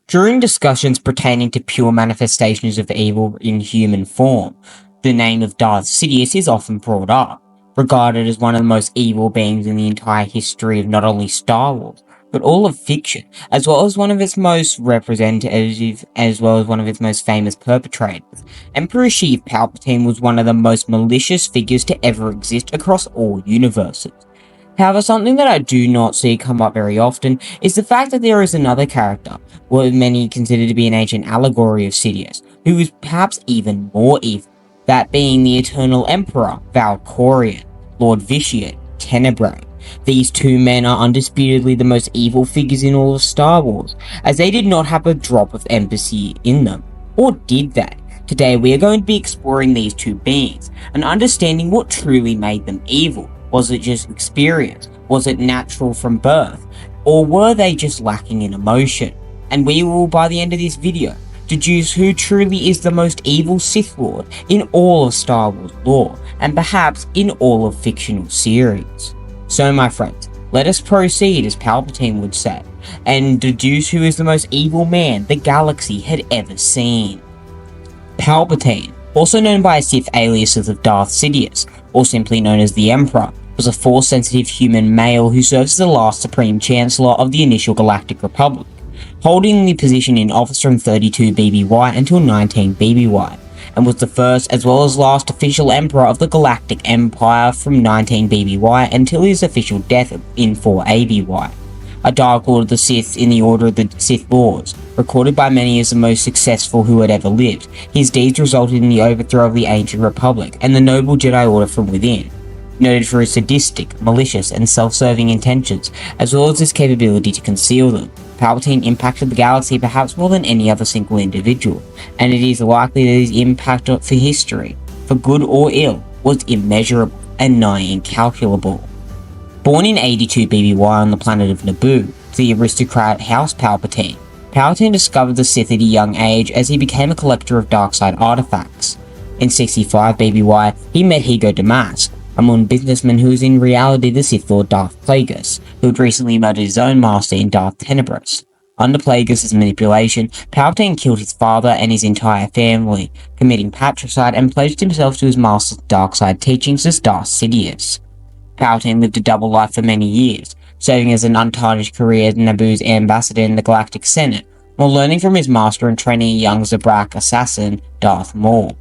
During discussions pertaining to pure manifestations of evil in human form, the name of Darth Sidious is often brought up, regarded as one of the most evil beings in the entire history of not only Star Wars, but all of fiction, as well as one of its most representative, as well as one of its most famous perpetrators. Emperor Sheev Palpatine was one of the most malicious figures to ever exist across all universes. However, something that I do not see come up very often is the fact that there is another character, what many consider to be an ancient allegory of Sidious, who is perhaps even more evil, that being the Eternal Emperor, Valkorion, Lord Vitiate, Tenebrae. These two men are undisputedly the most evil figures in all of Star Wars, as they did not have a drop of empathy in them. Or did they? Today we are going to be exploring these two beings, and understanding what truly made them evil. Was it just experience? Was it natural from birth? Or were they just lacking in emotion? And we will, by the end of this video, deduce who truly is the most evil Sith Lord in all of Star Wars lore, and perhaps in all of fictional series. So my friends, let us proceed, as Palpatine would say, and deduce who is the most evil man the galaxy had ever seen. Palpatine, also known by a Sith aliases of Darth Sidious, or simply known as the Emperor, was a Force-sensitive human male who serves as the last Supreme Chancellor of the initial Galactic Republic, holding the position in office from 32 BBY until 19 BBY, and was the first as well as last official Emperor of the Galactic Empire from 19 BBY until his official death in 4 ABY. A Dark Lord of the Sith in the Order of the Sith Lords, recorded by many as the most successful who had ever lived, his deeds resulted in the overthrow of the Ancient Republic and the noble Jedi Order from within. Noted for his sadistic, malicious, and self-serving intentions, as well as his capability to conceal them, Palpatine impacted the galaxy perhaps more than any other single individual, and it is likely that his impact for history, for good or ill, was immeasurable and nigh incalculable. Born in 82 BBY on the planet of Naboo, to the aristocrat House Palpatine, Palpatine discovered the Sith at a young age as he became a collector of dark side artifacts. In 65 BBY, he met Higo Damask, a modern businessman who was in reality the Sith Lord Darth Plagueis, who had recently murdered his own master in Darth Tenebrae. Under Plagueis' manipulation, Palpatine killed his father and his entire family, committing patricide and pledged himself to his master's dark side teachings as Darth Sidious. Palpatine lived a double life for many years, serving as an untarnished career as Naboo's ambassador in the Galactic Senate, while learning from his master and training a young Zabrak assassin, Darth Maul.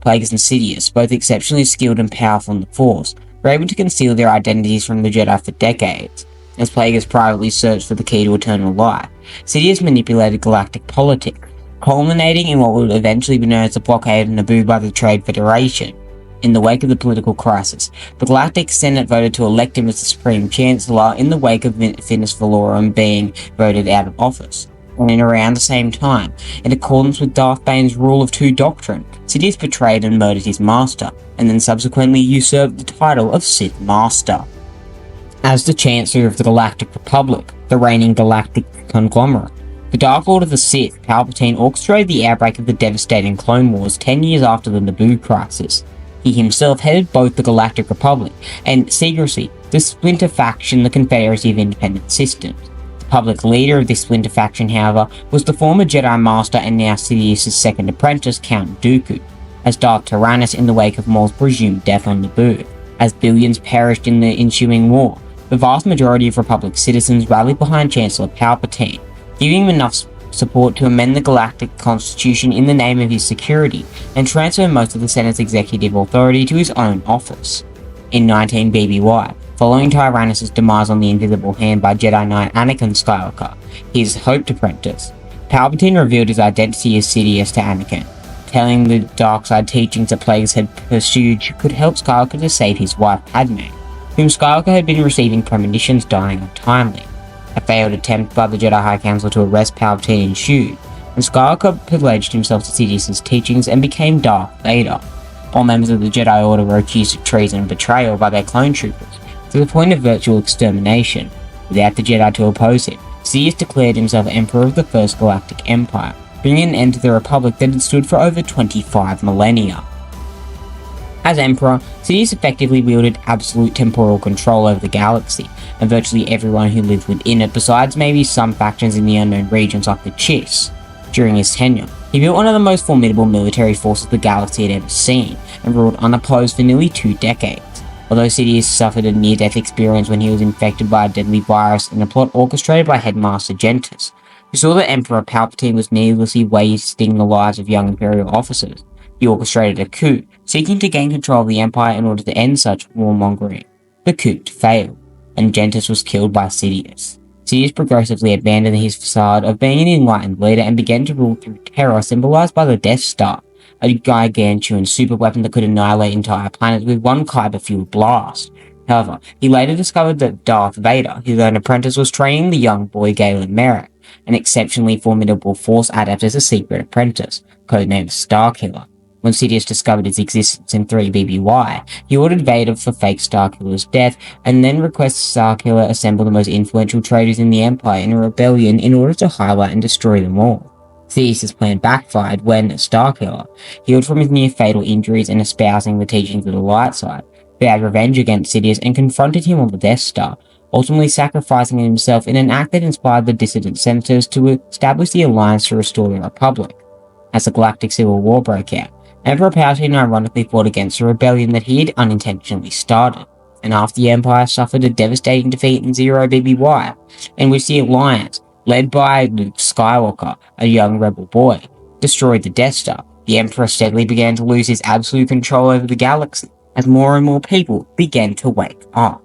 Plagueis and Sidious, both exceptionally skilled and powerful in the Force, were able to conceal their identities from the Jedi for decades. As Plagueis privately searched for the key to eternal life, Sidious manipulated galactic politics, culminating in what would eventually be known as the blockade of Naboo by the Trade Federation. In the wake of the political crisis, the Galactic Senate voted to elect him as the Supreme Chancellor in the wake of Finis Valorum being voted out of office. And in around the same time, in accordance with Darth Bane's Rule of Two doctrine, Sidious betrayed and murdered his master, and then subsequently usurped the title of Sith Master. As the Chancellor of the Galactic Republic, the reigning galactic conglomerate, the Dark Lord of the Sith, Palpatine orchestrated the outbreak of the devastating Clone Wars 10 years after the Naboo crisis. He himself headed both the Galactic Republic and, secrecy, the splinter faction, the Confederacy of Independent Systems. The public leader of this splinter faction, however, was the former Jedi Master and now Sidious' second apprentice, Count Dooku, as Darth Tyrannus in the wake of Maul's presumed death on Naboo. As billions perished in the ensuing war, the vast majority of Republic citizens rallied behind Chancellor Palpatine, giving him enough support to amend the Galactic Constitution in the name of his security and transfer most of the Senate's executive authority to his own office. In 19 BBY, following Tyrannus' demise on the Invisible Hand by Jedi Knight Anakin Skywalker, his hoped apprentice, Palpatine revealed his identity as Sidious to Anakin, telling the dark side teachings that Plagueis had pursued could help Skywalker to save his wife Padme, whom Skywalker had been receiving premonitions dying untimely. A failed attempt by the Jedi High Council to arrest Palpatine ensued, and Skywalker pledged himself to Sidious' teachings and became Darth Vader. All members of the Jedi Order were accused of treason and betrayal by their clone troopers, to the point of virtual extermination. Without the Jedi to oppose him, Sidious declared himself Emperor of the First Galactic Empire, bringing an end to the Republic that had stood for over 25 millennia. As Emperor, Sidious effectively wielded absolute temporal control over the galaxy, and virtually everyone who lived within it, besides maybe some factions in the unknown regions like the Chiss. During his tenure, he built one of the most formidable military forces the galaxy had ever seen, and ruled unopposed for nearly 2 decades. Although Sidious suffered a near-death experience when he was infected by a deadly virus in a plot orchestrated by Headmaster Gentis, who saw that Emperor Palpatine was needlessly wasting the lives of young Imperial officers, he orchestrated a coup, seeking to gain control of the Empire in order to end such warmongering. The coup failed, and Gentis was killed by Sidious. Sidious progressively abandoned his facade of being an enlightened leader and began to rule through terror, symbolized by the Death Star, a gargantuan superweapon that could annihilate entire planets with one kyber-fueled blast. However, he later discovered that Darth Vader, his own apprentice, was training the young boy Galen Merrick, an exceptionally formidable Force adept, as a secret apprentice, codenamed Starkiller. When Sidious discovered his existence in 3BBY, he ordered Vader for fake Starkiller's death, and then requested Starkiller assemble the most influential traitors in the Empire in a rebellion in order to highlight and destroy them all. Sidious's plan backfired when Starkiller, healed from his near-fatal injuries and espousing the teachings of the light side, vowed revenge against Sidious and confronted him on the Death Star, ultimately sacrificing himself in an act that inspired the dissident senators to establish the Alliance to restore the Republic. As the Galactic Civil War broke out, Emperor Palpatine ironically fought against a rebellion that he had unintentionally started, and after the Empire suffered a devastating defeat in 0BBY, in which the Alliance, led by Luke Skywalker, a young rebel boy, destroyed the Death Star, the Emperor steadily began to lose his absolute control over the galaxy, as more and more people began to wake up.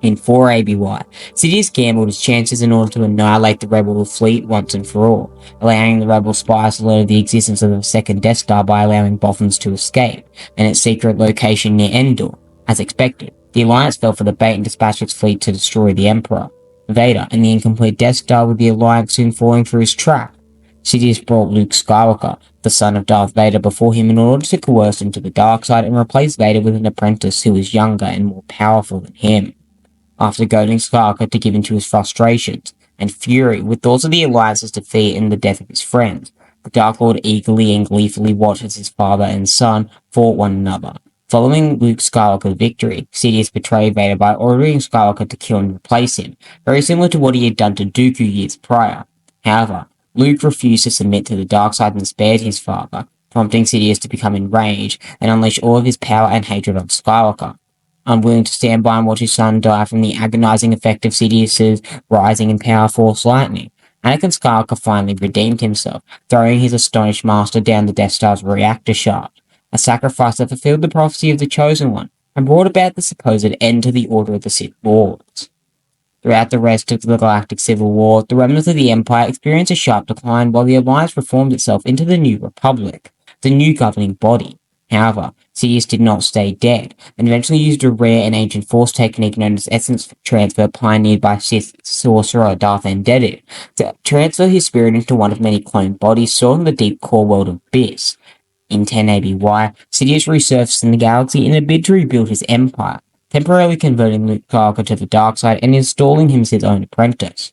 In 4ABY, Sidious gambled his chances in order to annihilate the Rebel fleet once and for all, allowing the Rebel spies to learn of the existence of the second Death Star by allowing Bothans to escape, and its secret location near Endor. As expected, the Alliance fell for the bait and dispatched its fleet to destroy the Emperor, Vader, and the incomplete Death Star, with the Alliance soon falling for his trap. Sidious brought Luke Skywalker, the son of Darth Vader, before him in order to coerce him to the dark side and replace Vader with an apprentice who was younger and more powerful than him. After goading Skywalker to give in to his frustrations and fury with thoughts of the Alliance's defeat and the death of his friends, the Dark Lord eagerly and gleefully watched as his father and son fought one another. Following Luke Skywalker's victory, Sidious betrayed Vader by ordering Skywalker to kill and replace him, very similar to what he had done to Dooku years prior. However, Luke refused to submit to the dark side and spared his father, prompting Sidious to become enraged and unleash all of his power and hatred on Skywalker. Unwilling to stand by and watch his son die from the agonizing effect of Sidious's rising in power Force lightning, Anakin Skywalker finally redeemed himself, throwing his astonished master down the Death Star's reactor shaft, a sacrifice that fulfilled the prophecy of the Chosen One and brought about the supposed end to the Order of the Sith Lords. Throughout the rest of the Galactic Civil War, the remnants of the Empire experienced a sharp decline while the Alliance reformed itself into the New Republic, the new governing body. However, Sidious did not stay dead, and eventually used a rare and ancient Force technique known as essence transfer, pioneered by Sith sorcerer Darth Sidious, to transfer his spirit into one of many cloned bodies stored in the deep core world of Abyss. In 10ABY, Sidious resurfaced in the galaxy in a bid to rebuild his empire, temporarily converting Luke Skywalker to the dark side and installing him as his own apprentice.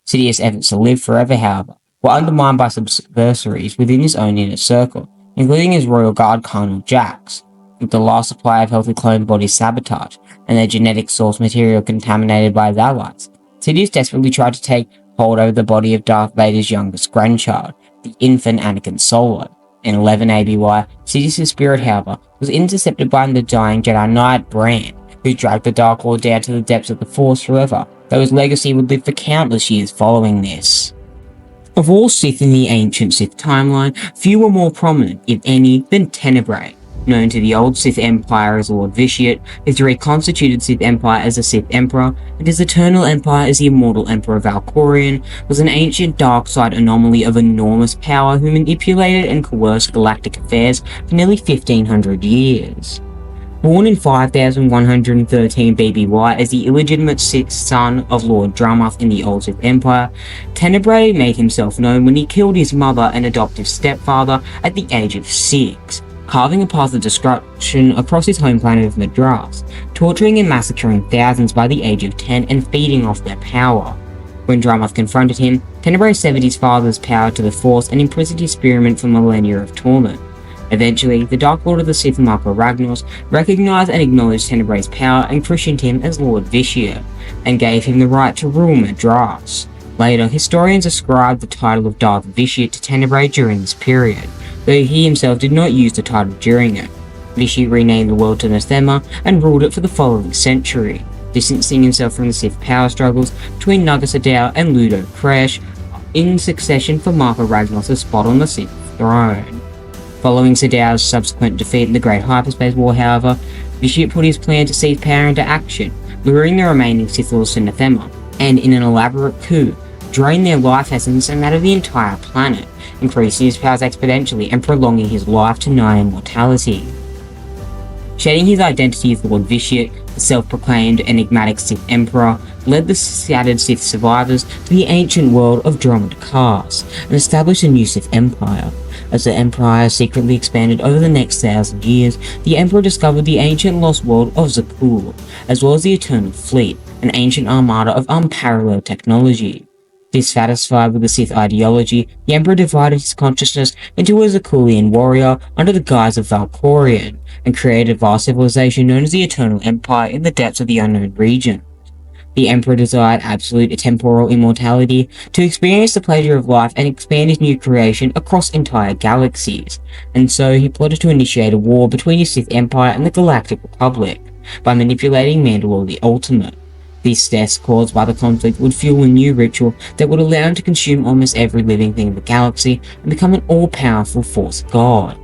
Sidious' efforts to live forever, however, were undermined by subversaries within his own inner circle, including his royal guard Colonel Jax, with the last supply of healthy clone bodies sabotaged and their genetic source material contaminated by his allies. Sidious desperately tried to take hold over the body of Darth Vader's youngest grandchild, the infant Anakin Solo. In 11ABY, Sidious' spirit, however, was intercepted by the dying Jedi Knight Bran, who dragged the Dark Lord down to the depths of the Force forever, though his legacy would live for countless years following this. Of all Sith in the ancient Sith timeline, few were more prominent, if any, than Tenebrae. Known to the old Sith Empire as Lord Vitiate, his reconstituted Sith Empire as the Sith Emperor, and his eternal empire as the immortal Emperor Valkorion, was an ancient dark side anomaly of enormous power who manipulated and coerced galactic affairs for nearly 1500 years. Born in 5113 BBY as the illegitimate sixth son of Lord Dramath in the Old Sith Empire, Tenebrae made himself known when he killed his mother and adoptive stepfather at the age of 6, carving a path of destruction across his home planet of Madras, torturing and massacring thousands by the age of 10 and feeding off their power. When Dramath confronted him, Tenebrae severed his father's power to the Force and imprisoned his experiment for millennia of torment. Eventually, the Dark Lord of the Sith, Marco Ragnos, recognized and acknowledged Tenebrae's power and christened him as Lord Vitiate, and gave him the right to rule Madras. Later, historians ascribe the title of Darth Vitiate to Tenebrae during this period, though he himself did not use the title during it. Vitiate renamed the world to Nathema and ruled it for the following century, distancing himself from the Sith power struggles between Naga Sadow and Ludo Kresh in succession for Marco Ragnos' spot on the Sith throne. Following Sadow's subsequent defeat in the Great Hyperspace War, however, Vitiate put his plan to seize power into action, luring the remaining Sith Lords to Nathema, and in an elaborate coup, drain their life essence and that of the entire planet, increasing his powers exponentially and prolonging his life to nigh immortality. Shedding his identity as Lord Vitiate, the self-proclaimed enigmatic Sith Emperor led the scattered Sith survivors to the ancient world of Dromund Kaas and established a new Sith Empire. As the Empire secretly expanded over the next 1,000 years, the Emperor discovered the ancient lost world of Zakuul, as well as the Eternal Fleet, an ancient armada of unparalleled technology. Dissatisfied with the Sith ideology, the Emperor divided his consciousness into a Zakuulian warrior under the guise of Valkorion, and created a vast civilization known as the Eternal Empire in the depths of the unknown region. The Emperor desired absolute temporal immortality to experience the pleasure of life and expand his new creation across entire galaxies, and so he plotted to initiate a war between his Sith Empire and the Galactic Republic, by manipulating Mandalore the Ultimate. These deaths caused by the conflict would fuel a new ritual that would allow him to consume almost every living thing in the galaxy and become an all-powerful Force God.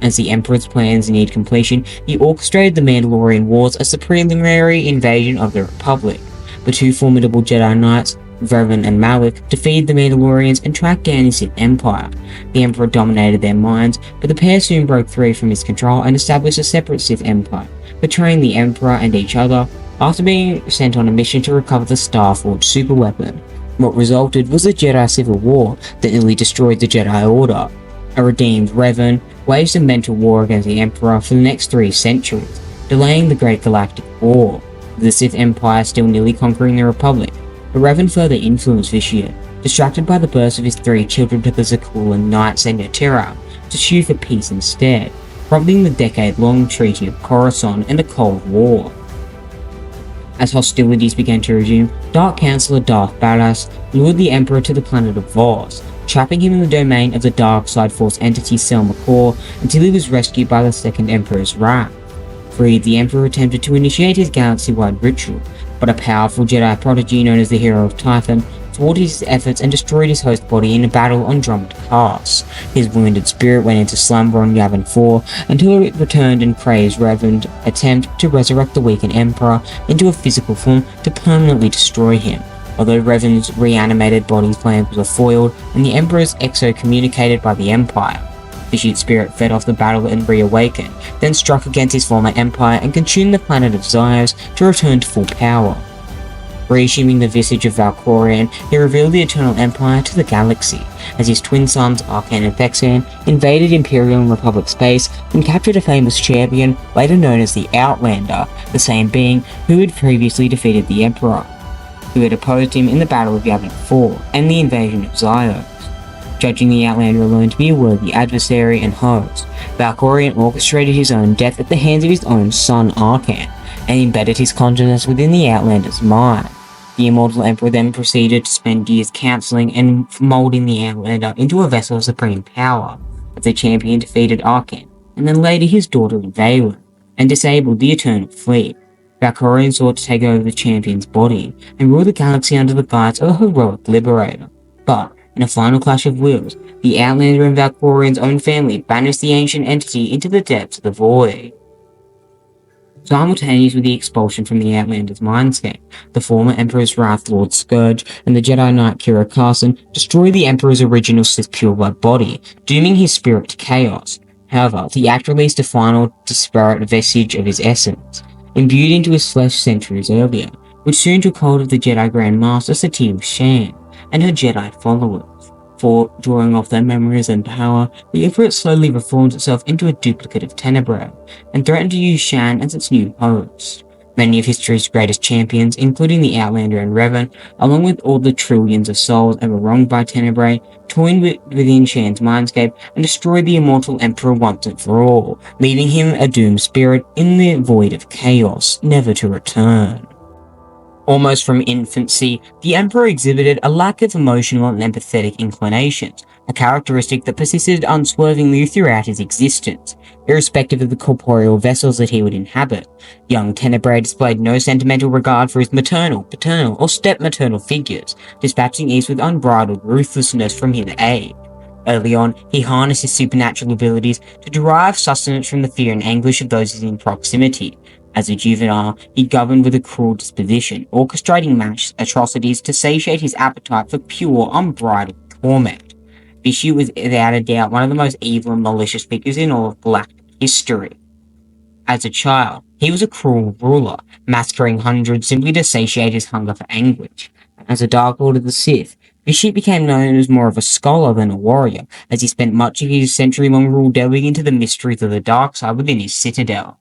As the Emperor's plans neared completion, he orchestrated the Mandalorian Wars as the preliminary invasion of the Republic. The two formidable Jedi Knights, Revan and Malak, defeated the Mandalorians and tracked down his Sith Empire. The Emperor dominated their minds, but the pair soon broke free from his control and established a separate Sith Empire, betraying the Emperor and each other after being sent on a mission to recover the Starforged superweapon. What resulted was a Jedi Civil War that nearly destroyed the Jedi Order. A redeemed Revan waged a mental war against the Emperor for the next 3 centuries, delaying the Great Galactic War, with the Sith Empire still nearly conquering the Republic. But Revan further influenced Vitiate, distracted by the birth of his 3 children to the Zakuulan Knights and Netera, to sue for peace instead, prompting the decade-long Treaty of Coruscant and the Cold War. As hostilities began to resume, Dark Councillor Darth Badass lured the Emperor to the planet of Voss, trapping him in the domain of the dark side force entity Selma Core until he was rescued by the Second Emperor's wrath. Freed, the Emperor attempted to initiate his galaxy-wide ritual, but a powerful Jedi prodigy known as the Hero of Tython thwarted his efforts and destroyed his host body in a battle on Dromund Kaas. His wounded spirit went into slumber on Yavin 4 until it returned and Kray's Revan's attempt to resurrect the weakened Emperor into a physical form to permanently destroy him. Although Revan's reanimated body's plans were foiled and the Emperor's excommunicated by the Empire, Vitiate's spirit fed off the battle and reawakened, then struck against his former empire and consumed the planet of Zyos to return to full power. Reassuming the visage of Valkorion, he revealed the Eternal Empire to the galaxy, as his twin sons Arcan and Thexan invaded Imperial and Republic space and captured a famous champion, later known as the Outlander, the same being who had previously defeated the Emperor, who had opposed him in the Battle of Yavin 4 and the invasion of Zyos. Judging the Outlander alone to be a worthy adversary and host, Valkorion orchestrated his own death at the hands of his own son Arcan, and embedded his consciousness within the Outlander's mind. The Immortal Emperor then proceeded to spend years counseling and molding the Outlander into a vessel of supreme power, as the champion defeated Arcan, and then later his daughter Vaylin, and disabled the Eternal Fleet. Valkorion sought to take over the champion's body, and rule the galaxy under the guise of a heroic liberator. But, in a final clash of wills, the Outlander and Valkorion's own family banished the ancient entity into the depths of the void. Simultaneous with the expulsion from the Outlander's mindscape, the former Emperor's Wrath Lord Scourge and the Jedi Knight Kira Carson destroy the Emperor's original Sith pureblood body, dooming his spirit to chaos. However, the act released a final disparate vestige of his essence, imbued into his flesh centuries earlier, which soon took hold of the Jedi Grand Master Satele Shan and her Jedi followers. For, drawing off their memories and power, the Ifrit slowly reforms itself into a duplicate of Tenebrae, and threatened to use Shan as its new host. Many of history's greatest champions, including the Outlander and Revan, along with all the trillions of souls ever wronged by Tenebrae, toyed within Shan's mindscape and destroyed the immortal Emperor once and for all, leaving him a doomed spirit in the void of chaos, never to return. Almost from infancy, the Emperor exhibited a lack of emotional and empathetic inclinations, a characteristic that persisted unswervingly throughout his existence, irrespective of the corporeal vessels that he would inhabit. Young Tenebrae displayed no sentimental regard for his maternal, paternal, or step-maternal figures, dispatching these with unbridled ruthlessness from his age. Early on, he harnessed his supernatural abilities to derive sustenance from the fear and anguish of those in proximity. As a juvenile, he governed with a cruel disposition, orchestrating mass atrocities to satiate his appetite for pure, unbridled torment. Vichy was without a doubt one of the most evil and malicious figures in all of galactic history. As a child, he was a cruel ruler, massacring hundreds simply to satiate his hunger for anguish. As a Dark Lord of the Sith, Vichy became known as more of a scholar than a warrior, as he spent much of his century-long rule delving into the mysteries of the dark side within his citadel.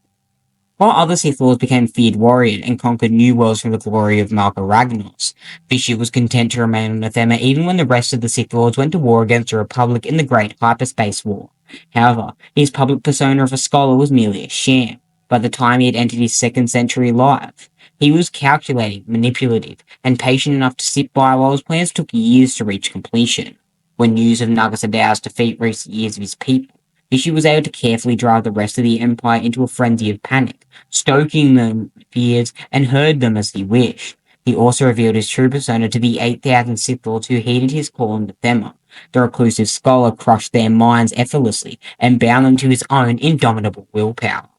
While other Sith Lords became feared warriors and conquered new worlds from the glory of Malka Ragnos, Vichy was content to remain on Athema even when the rest of the Sith Lords went to war against the Republic in the Great Hyperspace War. However, his public persona of a scholar was merely a sham. By the time he had entered his second century life, he was calculating, manipulative, and patient enough to sit by while his plans took years to reach completion. When news of Naga Sadow's defeat reached the ears of his people, Vichy was able to carefully drive the rest of the Empire into a frenzy of panic, stoking their fears and herd them as he wished. He also revealed his true persona to the 8,000 Sith Lords who heeded his call on Athema. The reclusive scholar crushed their minds effortlessly and bound them to his own indomitable willpower.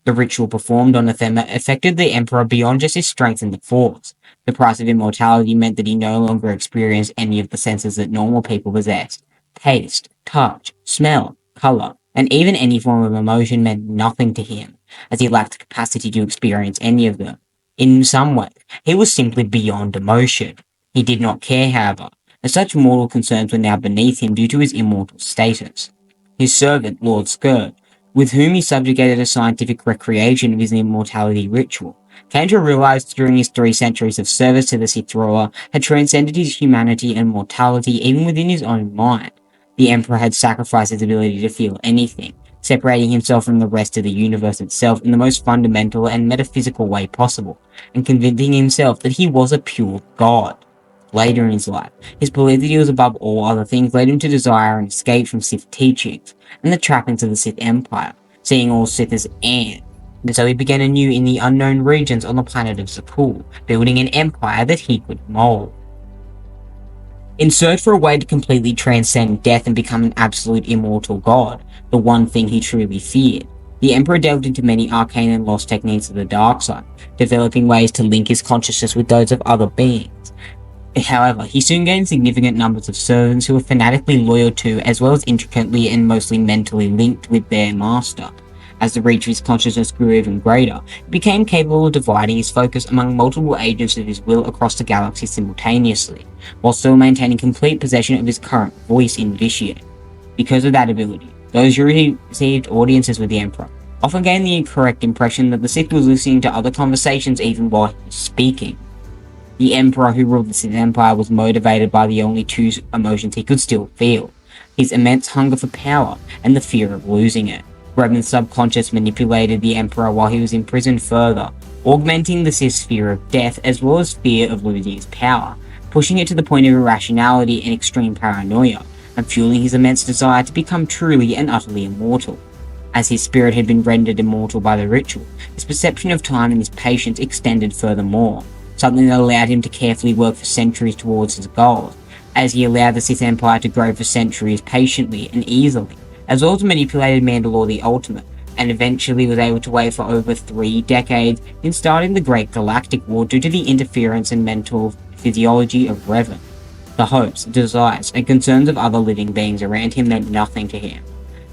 The ritual performed on Athema affected the Emperor beyond just his strength in the Force. The price of immortality meant that he no longer experienced any of the senses that normal people possessed. Taste, touch, smell, color, and even any form of emotion meant nothing to him, as he lacked the capacity to experience any of them. In some ways, he was simply beyond emotion. He did not care, however, as such mortal concerns were now beneath him due to his immortal status. His servant, Lord Scourge, with whom he subjugated a scientific recreation of his immortality ritual, came to realize during his 3 centuries of service to the Sith ruler had transcended his humanity and mortality even within his own mind. The Emperor had sacrificed his ability to feel anything, separating himself from the rest of the universe itself in the most fundamental and metaphysical way possible, and convincing himself that he was a pure god. Later in his life, his belief that he was above all other things led him to desire an escape from Sith teachings and the trappings of the Sith Empire, seeing all Sith as ants. And so he began anew in the unknown regions on the planet of Zakul, building an empire that he could mold. In search for a way to completely transcend death and become an absolute immortal god, the one thing he truly feared, the Emperor delved into many arcane and lost techniques of the dark side, developing ways to link his consciousness with those of other beings. However, he soon gained significant numbers of servants who were fanatically loyal to, as well as intricately and mostly mentally linked with their master. As the reach of his consciousness grew even greater, he became capable of dividing his focus among multiple agents of his will across the galaxy simultaneously, while still maintaining complete possession of his current voice in Vitiate. Because of that ability, those who received audiences with the Emperor often gained the incorrect impression that the Sith was listening to other conversations even while he was speaking. The Emperor who ruled the Sith Empire was motivated by the only 2 emotions he could still feel: his immense hunger for power and the fear of losing it. Revan's subconscious manipulated the Emperor while he was imprisoned further, augmenting the Sith's fear of death as well as fear of losing his power, pushing it to the point of irrationality and extreme paranoia, and fueling his immense desire to become truly and utterly immortal. As his spirit had been rendered immortal by the ritual, his perception of time and his patience extended furthermore, something that allowed him to carefully work for centuries towards his goals, as he allowed the Sith Empire to grow for centuries patiently and easily, as well as manipulated Mandalore the Ultimate, and eventually was able to wait for over 3 decades in starting the Great Galactic War due to the interference and mental physiology of Revan. The hopes, desires, and concerns of other living beings around him meant nothing to him,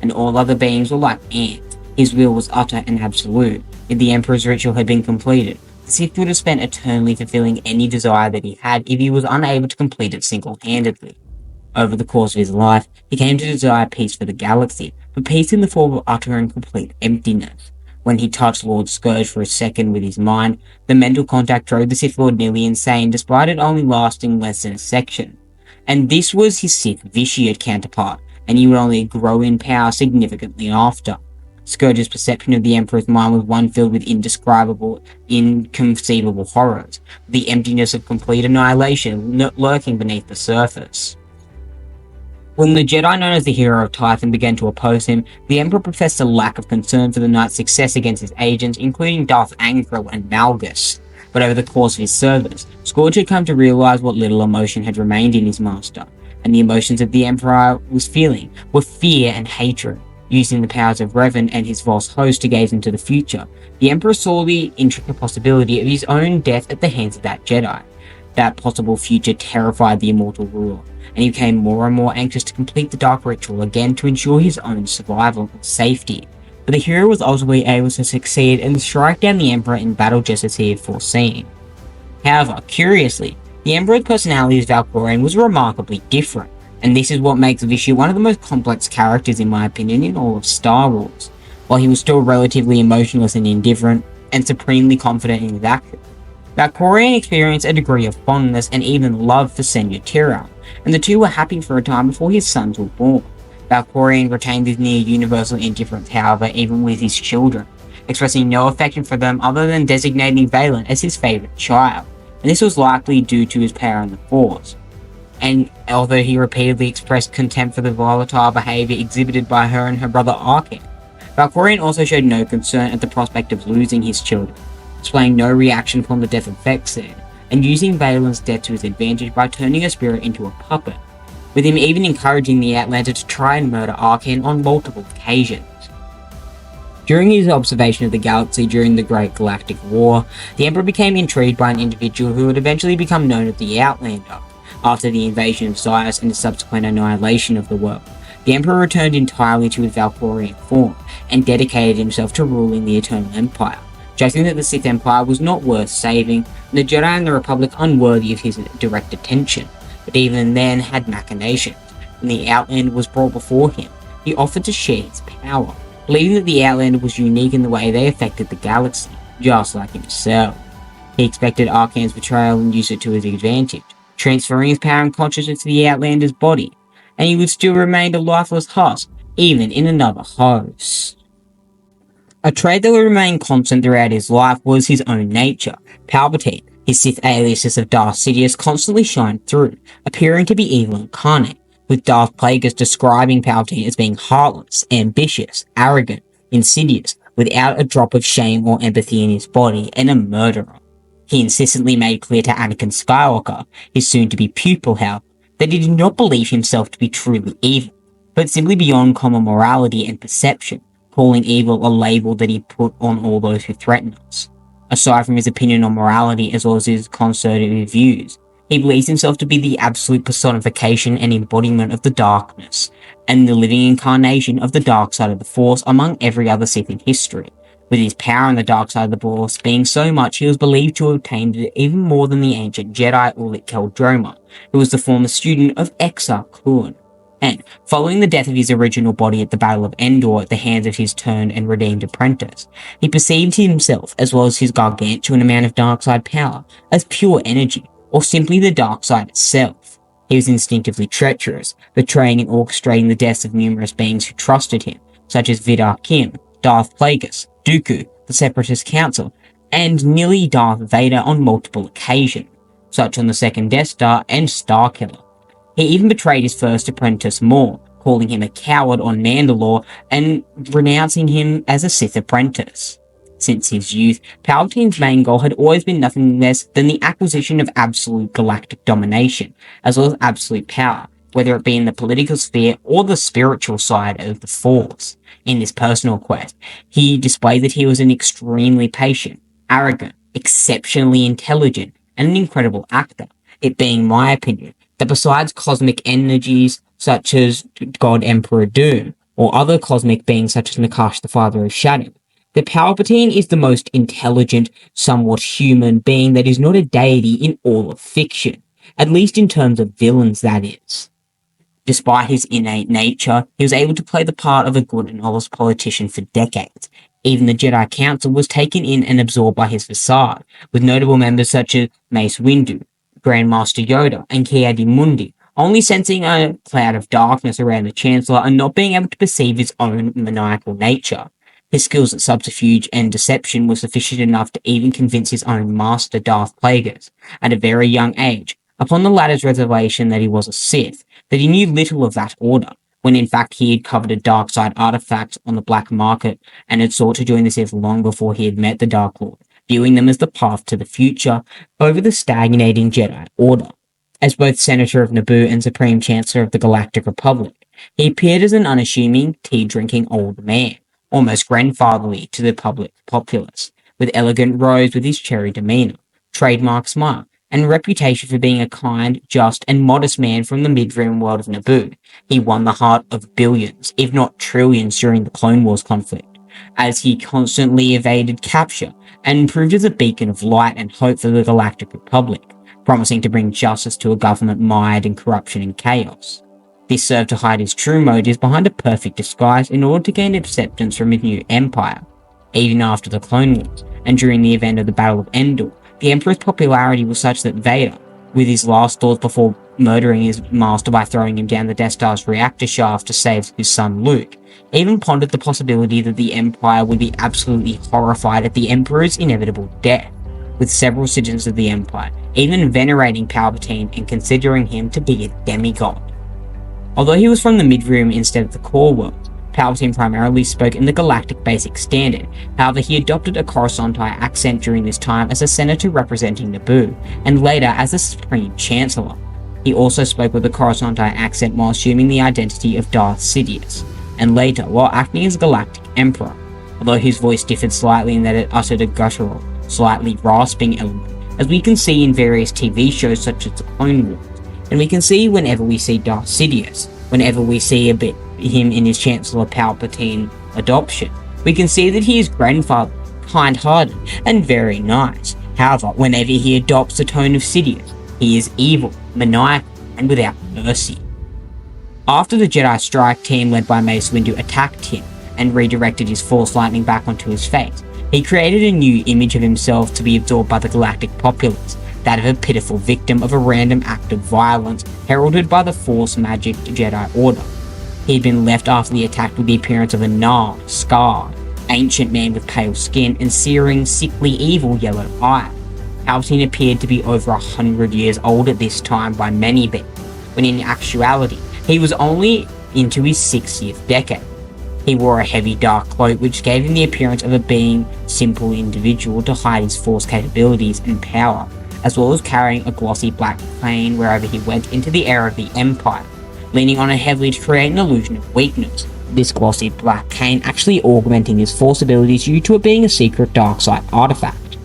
and all other beings were like ants. His will was utter and absolute. If the Emperor's ritual had been completed, the Sith would have spent eternally fulfilling any desire that he had if he was unable to complete it single-handedly. Over the course of his life, he came to desire peace for the galaxy, but peace in the form of utter and complete emptiness. When he touched Lord Scourge for a second with his mind, the mental contact drove the Sith Lord nearly insane, despite it only lasting less than a section. And this was his Sith Vitiate counterpart, and he would only grow in power significantly after. Scourge's perception of the Emperor's mind was one filled with indescribable, inconceivable horrors, the emptiness of complete annihilation lurking beneath the surface. When the Jedi known as the Hero of Typhon began to oppose him, the Emperor professed a lack of concern for the Knight's success against his agents, including Darth Angro and Malgus. But over the course of his service, Scourge had come to realize what little emotion had remained in his master, and the emotions of the Emperor was feeling were fear and hatred. Using the powers of Revan and his false host to gaze into the future, the Emperor saw the intricate possibility of his own death at the hands of that Jedi. That possible future terrified the immortal ruler, and he became more and more anxious to complete the dark ritual again to ensure his own survival and safety. But the hero was ultimately able to succeed and strike down the Emperor in battle just as he had foreseen. However, curiously, the Emperor's personality as Valkorion was remarkably different, and this is what makes Vishu one of the most complex characters in my opinion in all of Star Wars. While he was still relatively emotionless and indifferent, and supremely confident in his actions, Valkorion experienced a degree of fondness and even love for Senua Tira, and the two were happy for a time before his sons were born. Valkorion retained his near-universal indifference, however, even with his children, expressing no affection for them other than designating Valen as his favourite child, and this was likely due to his power in the Force. And although he repeatedly expressed contempt for the volatile behaviour exhibited by her and her brother Arkin, Valkorion also showed no concern at the prospect of losing his children, displaying no reaction upon the death of Vexen, and using Valen's death to his advantage by turning her spirit into a puppet, with him even encouraging the Outlander to try and murder Arkin on multiple occasions. During his observation of the galaxy during the Great Galactic War, the Emperor became intrigued by an individual who would eventually become known as the Outlander. After the invasion of Sias and the subsequent annihilation of the world, the Emperor returned entirely to his Valkorion form, and dedicated himself to ruling the Eternal Empire, judging that the Sith Empire was not worth saving, and the Jedi and the Republic unworthy of his direct attention, but even then had machinations. When the Outlander was brought before him, he offered to share his power, believing that the Outlander was unique in the way they affected the galaxy, just like himself. He expected Arcan's betrayal and used it to his advantage, transferring his power and consciousness to the Outlander's body, and he would still remain a lifeless husk, even in another host. A trait that would remain constant throughout his life was his own nature. Palpatine, his Sith aliases of Darth Sidious, constantly shined through, appearing to be evil incarnate, with Darth Plagueis describing Palpatine as being heartless, ambitious, arrogant, insidious, without a drop of shame or empathy in his body, and a murderer. He insistently made clear to Anakin Skywalker, his soon-to-be pupil, however, that he did not believe himself to be truly evil, but simply beyond common morality and perception, calling evil a label that he put on all those who threaten us. Aside from his opinion on morality as well as his conservative views, he believes himself to be the absolute personification and embodiment of the darkness, and the living incarnation of the dark side of the Force among every other Sith in history, with his power on the dark side of the Force being so much he was believed to have obtained it even more than the ancient Jedi Ulic Qel-Droma, who was the former student of Exar Kun. And, following the death of his original body at the Battle of Endor at the hands of his turned and redeemed apprentice, he perceived himself, as well as his gargantuan amount of dark side power, as pure energy, or simply the dark side itself. He was instinctively treacherous, betraying and orchestrating the deaths of numerous beings who trusted him, such as Vidar Kim, Darth Plagueis, Dooku, the Separatist Council, and nearly Darth Vader on multiple occasions, such on the Second Death Star and Starkiller. He even betrayed his first apprentice Maul, calling him a coward on Mandalore and renouncing him as a Sith apprentice. Since his youth, Palpatine's main goal had always been nothing less than the acquisition of absolute galactic domination, as well as absolute power, whether it be in the political sphere or the spiritual side of the Force. In this personal quest, he displayed that he was an extremely patient, arrogant, exceptionally intelligent, and an incredible actor, it being my opinion that besides cosmic energies such as God Emperor Doom, or other cosmic beings such as Nakash the Father of Shadow, that Palpatine is the most intelligent, somewhat human being that is not a deity in all of fiction, at least in terms of villains, that is. Despite his innate nature, he was able to play the part of a good and honest politician for decades. Even the Jedi Council was taken in and absorbed by his facade, with notable members such as Mace Windu, Grandmaster Yoda, and Ki-Adi-Mundi, only sensing a cloud of darkness around the Chancellor and not being able to perceive his own maniacal nature. His skills at subterfuge and deception were sufficient enough to even convince his own master Darth Plagueis, at a very young age, upon the latter's revelation that he was a Sith, that he knew little of that order, when in fact he had coveted dark side artifacts on the black market and had sought to join the Sith long before he had met the Dark Lord, viewing them as the path to the future over the stagnating Jedi Order. As both Senator of Naboo and Supreme Chancellor of the Galactic Republic, he appeared as an unassuming, tea-drinking old man, almost grandfatherly to the populace, with elegant robes with his cherry demeanour, trademark smile, and a reputation for being a kind, just, and modest man from the mid-rim world of Naboo. He won the heart of billions, if not trillions, during the Clone Wars conflict, as he constantly evaded capture and proved as a beacon of light and hope for the Galactic Republic, promising to bring justice to a government mired in corruption and chaos. This served to hide his true motives behind a perfect disguise in order to gain acceptance from his new empire. Even after the Clone Wars, and during the event of the Battle of Endor, the Emperor's popularity was such that Vader, with his last thoughts before murdering his master by throwing him down the Death Star's reactor shaft to save his son Luke, even pondered the possibility that the Empire would be absolutely horrified at the Emperor's inevitable death, with several citizens of the Empire even venerating Palpatine and considering him to be a demigod. Although he was from the mid-rim instead of the core world, Palpatine primarily spoke in the Galactic Basic Standard. However, he adopted a Coruscanti accent during this time as a senator representing Naboo, and later as the Supreme Chancellor. He also spoke with a Coruscanti accent while assuming the identity of Darth Sidious, and later while acting as Galactic Emperor, although his voice differed slightly in that it uttered a guttural, slightly rasping element, as we can see in various TV shows such as the Clone Wars. And we can see whenever we see Darth Sidious, whenever we see him in his Chancellor Palpatine adoption, we can see that he is grandfather, kind-hearted, and very nice. However, whenever he adopts the tone of Sidious, he is evil, maniacal, and without mercy. After the Jedi strike team led by Mace Windu attacked him and redirected his Force lightning back onto his face, he created a new image of himself to be absorbed by the galactic populace, that of a pitiful victim of a random act of violence heralded by the Force-magicked Jedi Order. He had been left after the attack with the appearance of a gnarled, scarred, ancient man with pale skin and searing, sickly, evil yellow eyes. Palpatine appeared to be over 100 years old at this time by many beings, when in actuality, he was only into his 60th decade. He wore a heavy dark cloak which gave him the appearance of a being simple individual to hide his Force capabilities and power, as well as carrying a glossy black cane wherever he went into the era of the Empire, leaning on it heavily to create an illusion of weakness. This glossy black cane actually augmenting his Force abilities due to it being a secret dark side artifact.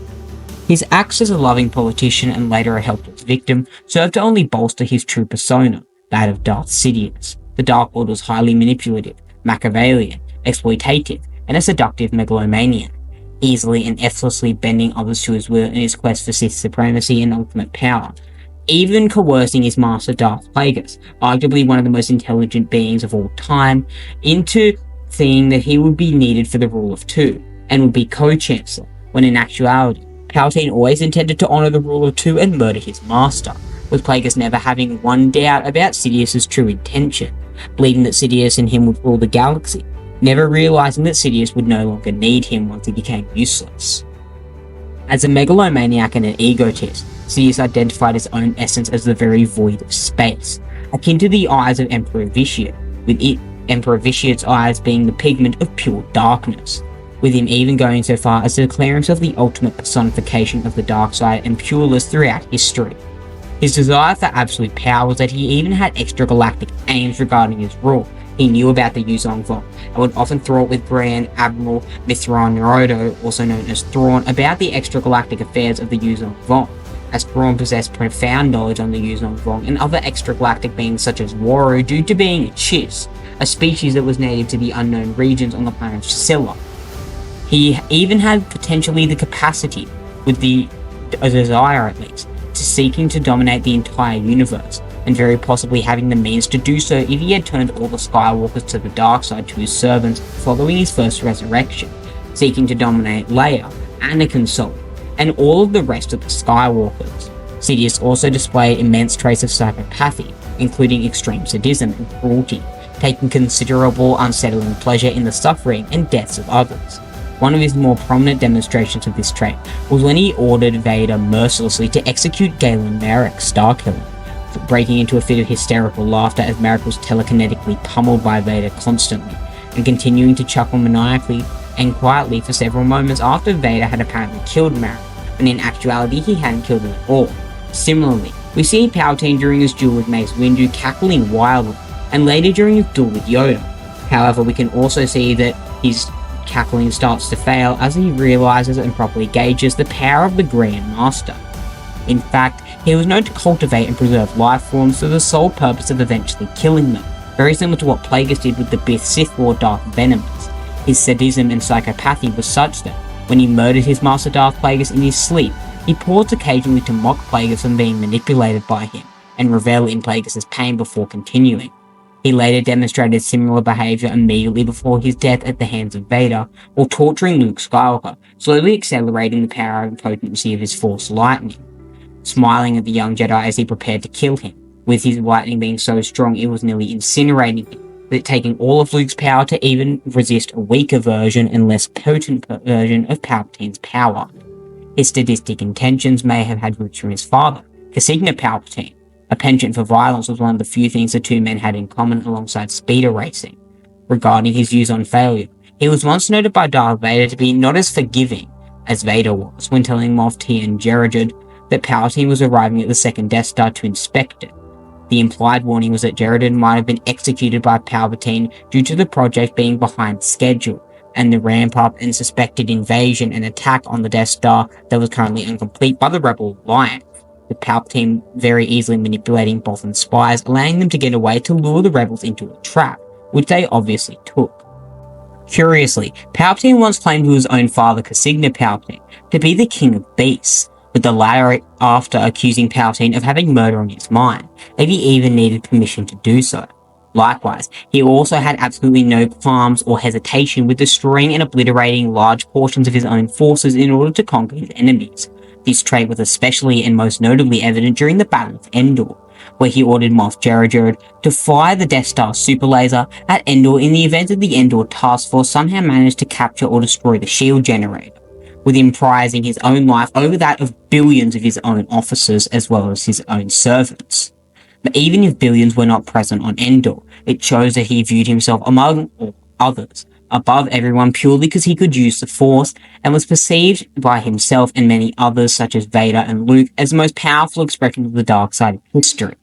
His acts as a loving politician and later a helpless victim served to only bolster his true persona, that of Darth Sidious. The Dark Lord was highly manipulative, Machiavellian, exploitative, and a seductive megalomaniac, easily and effortlessly bending others to his will in his quest for Sith supremacy and ultimate power, even coercing his master Darth Plagueis, arguably one of the most intelligent beings of all time, into seeing that he would be needed for the rule of two, and would be co-chancellor, when in actuality, Palpatine always intended to honour the rule of two and murder his master, with Plagueis never having one doubt about Sidious's true intention, believing that Sidious and him would rule the galaxy, never realising that Sidious would no longer need him once he became useless. As a megalomaniac and an egotist, Sidious identified his own essence as the very void of space, akin to the eyes of Emperor Vitiate, with Emperor Vitiate's eyes being the pigment of pure darkness, with him even going so far as to declare himself the ultimate personification of the dark side and pureless throughout history. His desire for absolute power was that he even had extragalactic aims regarding his rule. He knew about the Yuzong Vong, and would often thwart with Grand Admiral Mithran Naruto, also known as Thrawn, about the extragalactic affairs of the Yuzong Vong, as Thrawn possessed profound knowledge on the Yuzong Vong and other extragalactic beings such as Waru due to being a Chiss, a species that was native to the unknown regions on the planet Scylla. He even had potentially the capacity, with a desire at least, to seeking to dominate the entire universe, and very possibly having the means to do so if he had turned all the Skywalkers to the dark side to his servants following his first resurrection, seeking to dominate Leia, Anakin's soul, and all of the rest of the Skywalkers. Sidious also displayed immense traits of psychopathy, including extreme sadism and cruelty, taking considerable unsettling pleasure in the suffering and deaths of others. One of his more prominent demonstrations of this trait was when he ordered Vader mercilessly to execute Galen Marek's Starkiller, breaking into a fit of hysterical laughter as Marek was telekinetically pummeled by Vader constantly, and continuing to chuckle maniacally and quietly for several moments after Vader had apparently killed Marek, when in actuality he hadn't killed him at all. Similarly, we see Palpatine during his duel with Mace Windu cackling wildly, and later during his duel with Yoda. However, we can also see that his cackling starts to fail as he realizes and properly gauges the power of the Grand Master. In fact, he was known to cultivate and preserve life forms for the sole purpose of eventually killing them, very similar to what Plagueis did with the Bith Sith Lord Darth Venomous. His sadism and psychopathy was such that, when he murdered his master Darth Plagueis in his sleep, he paused occasionally to mock Plagueis on being manipulated by him, and revel in Plagueis' pain before continuing. He later demonstrated similar behaviour immediately before his death at the hands of Vader, while torturing Luke Skywalker, slowly accelerating the power and potency of his Force lightning, smiling at the young Jedi as he prepared to kill him, with his lightning being so strong it was nearly incinerating him, that taking all of Luke's power to even resist a weaker version and less potent version of Palpatine's power. His sadistic intentions may have had roots from his father, Casigna Palpatine. A penchant for violence was one of the few things the two men had in common alongside speeder racing. Regarding his views on failure, he was once noted by Darth Vader to be not as forgiving as Vader was when telling Moff T and Jerjerrod that Palpatine was arriving at the second Death Star to inspect it. The implied warning was that Jerjerrod might have been executed by Palpatine due to the project being behind schedule, and the ramp-up and suspected invasion and attack on the Death Star that was currently incomplete by the Rebel Alliance, with Palpatine very easily manipulating Bothan's spies, allowing them to get away to lure the rebels into a trap, which they obviously took. Curiously, Palpatine once claimed to his own father, Casigna Palpatine, to be the King of Beasts, with the latter after accusing Palpatine of having murder on his mind, if he even needed permission to do so. Likewise, he also had absolutely no qualms or hesitation with destroying and obliterating large portions of his own forces in order to conquer his enemies. This trait was especially and most notably evident during the Battle of Endor, where he ordered Moff Jerjerrod to fire the Death Star super laser at Endor in the event that the Endor task force somehow managed to capture or destroy the shield generator, with him prizing his own life over that of billions of his own officers as well as his own servants. But even if billions were not present on Endor, it shows that he viewed himself among all others above everyone purely because he could use the Force, and was perceived by himself and many others such as Vader and Luke as the most powerful expression of the dark side of history,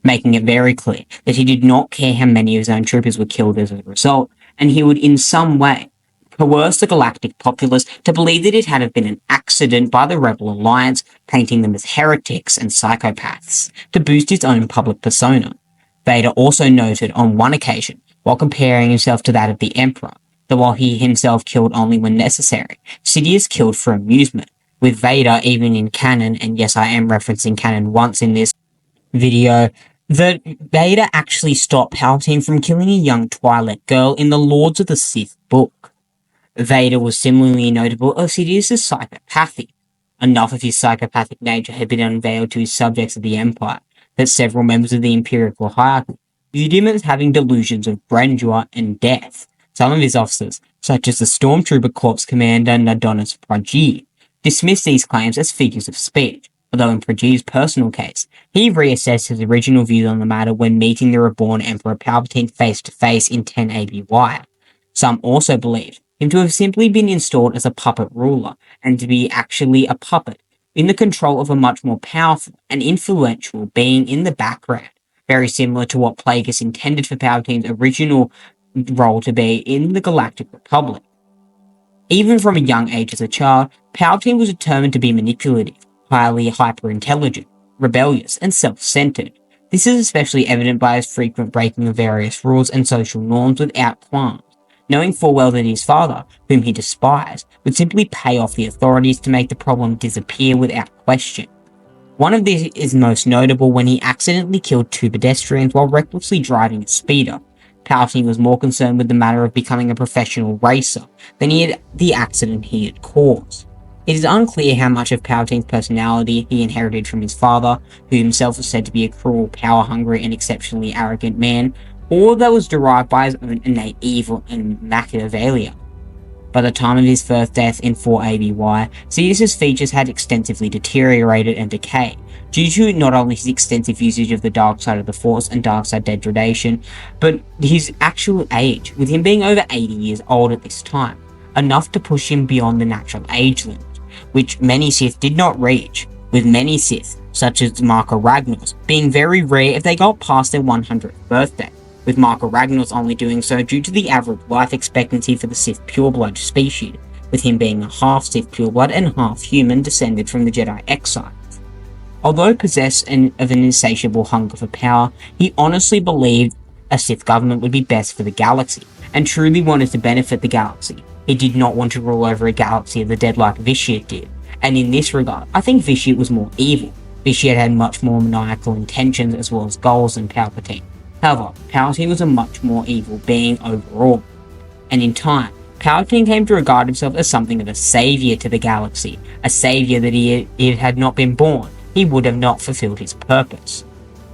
making it very clear that he did not care how many of his own troopers were killed as a result, and he would in some way coerce the galactic populace to believe that it had been an accident by the Rebel Alliance, painting them as heretics and psychopaths to boost his own public persona. Vader also noted on one occasion, while comparing himself to that of the Emperor, that while he himself killed only when necessary, Sidious killed for amusement, with Vader even in canon, and yes, I am referencing canon once in this video, that Vader actually stopped Palpatine from killing a young Twi'lek girl in the Lords of the Sith book. Vader was similarly notable of Sidious's psychopathy. Enough of his psychopathic nature had been unveiled to his subjects of the Empire, that several members of the Imperial hierarchy viewed him as having delusions of grandeur and death. Some of his officers, such as the Stormtrooper Corps Commander Nadonis Prajee, dismissed these claims as figures of speech, although in Prajee's personal case, he reassessed his original views on the matter when meeting the reborn Emperor Palpatine face-to-face in 10 ABY. Some also believed him to have simply been installed as a puppet ruler, and to be actually a puppet, in the control of a much more powerful and influential being in the background, very similar to what Plagueis intended for Palpatine's original role to be in the Galactic Republic. Even from a young age as a child, Palpatine was determined to be manipulative, highly hyper-intelligent, rebellious, and self-centered. This is especially evident by his frequent breaking of various rules and social norms without qualms, knowing full well that his father, whom he despised, would simply pay off the authorities to make the problem disappear without question. One of these is most notable when he accidentally killed two pedestrians while recklessly driving a speeder. Palpatine was more concerned with the matter of becoming a professional racer than the accident he had caused. It is unclear how much of Palpatine's personality he inherited from his father, who himself was said to be a cruel, power-hungry, and exceptionally arrogant man, or that was derived by his own innate evil and Machiavellia. By the time of his first death in 4 ABY, Sidious's features had extensively deteriorated and decayed, due to not only his extensive usage of the dark side of the Force and dark side degradation, but his actual age, with him being over 80 years old at this time, enough to push him beyond the natural age limit, which many Sith did not reach, with many Sith, such as Marco Ragnos, being very rare if they got past their 100th birthday, with Marco Ragnos only doing so due to the average life expectancy for the Sith pureblood species, with him being a half Sith pureblood and half human descended from the Jedi exiles. Although possessed of an insatiable hunger for power, he honestly believed a Sith government would be best for the galaxy, and truly wanted to benefit the galaxy. He did not want to rule over a galaxy of the dead like Vitiate did, and in this regard, I think Vitiate was more evil. Vitiate had much more maniacal intentions as well as goals than Palpatine. However, Palpatine was a much more evil being overall, and in time, Palpatine came to regard himself as something of a savior to the galaxy, a savior that if he had not been born, he would have not fulfilled his purpose.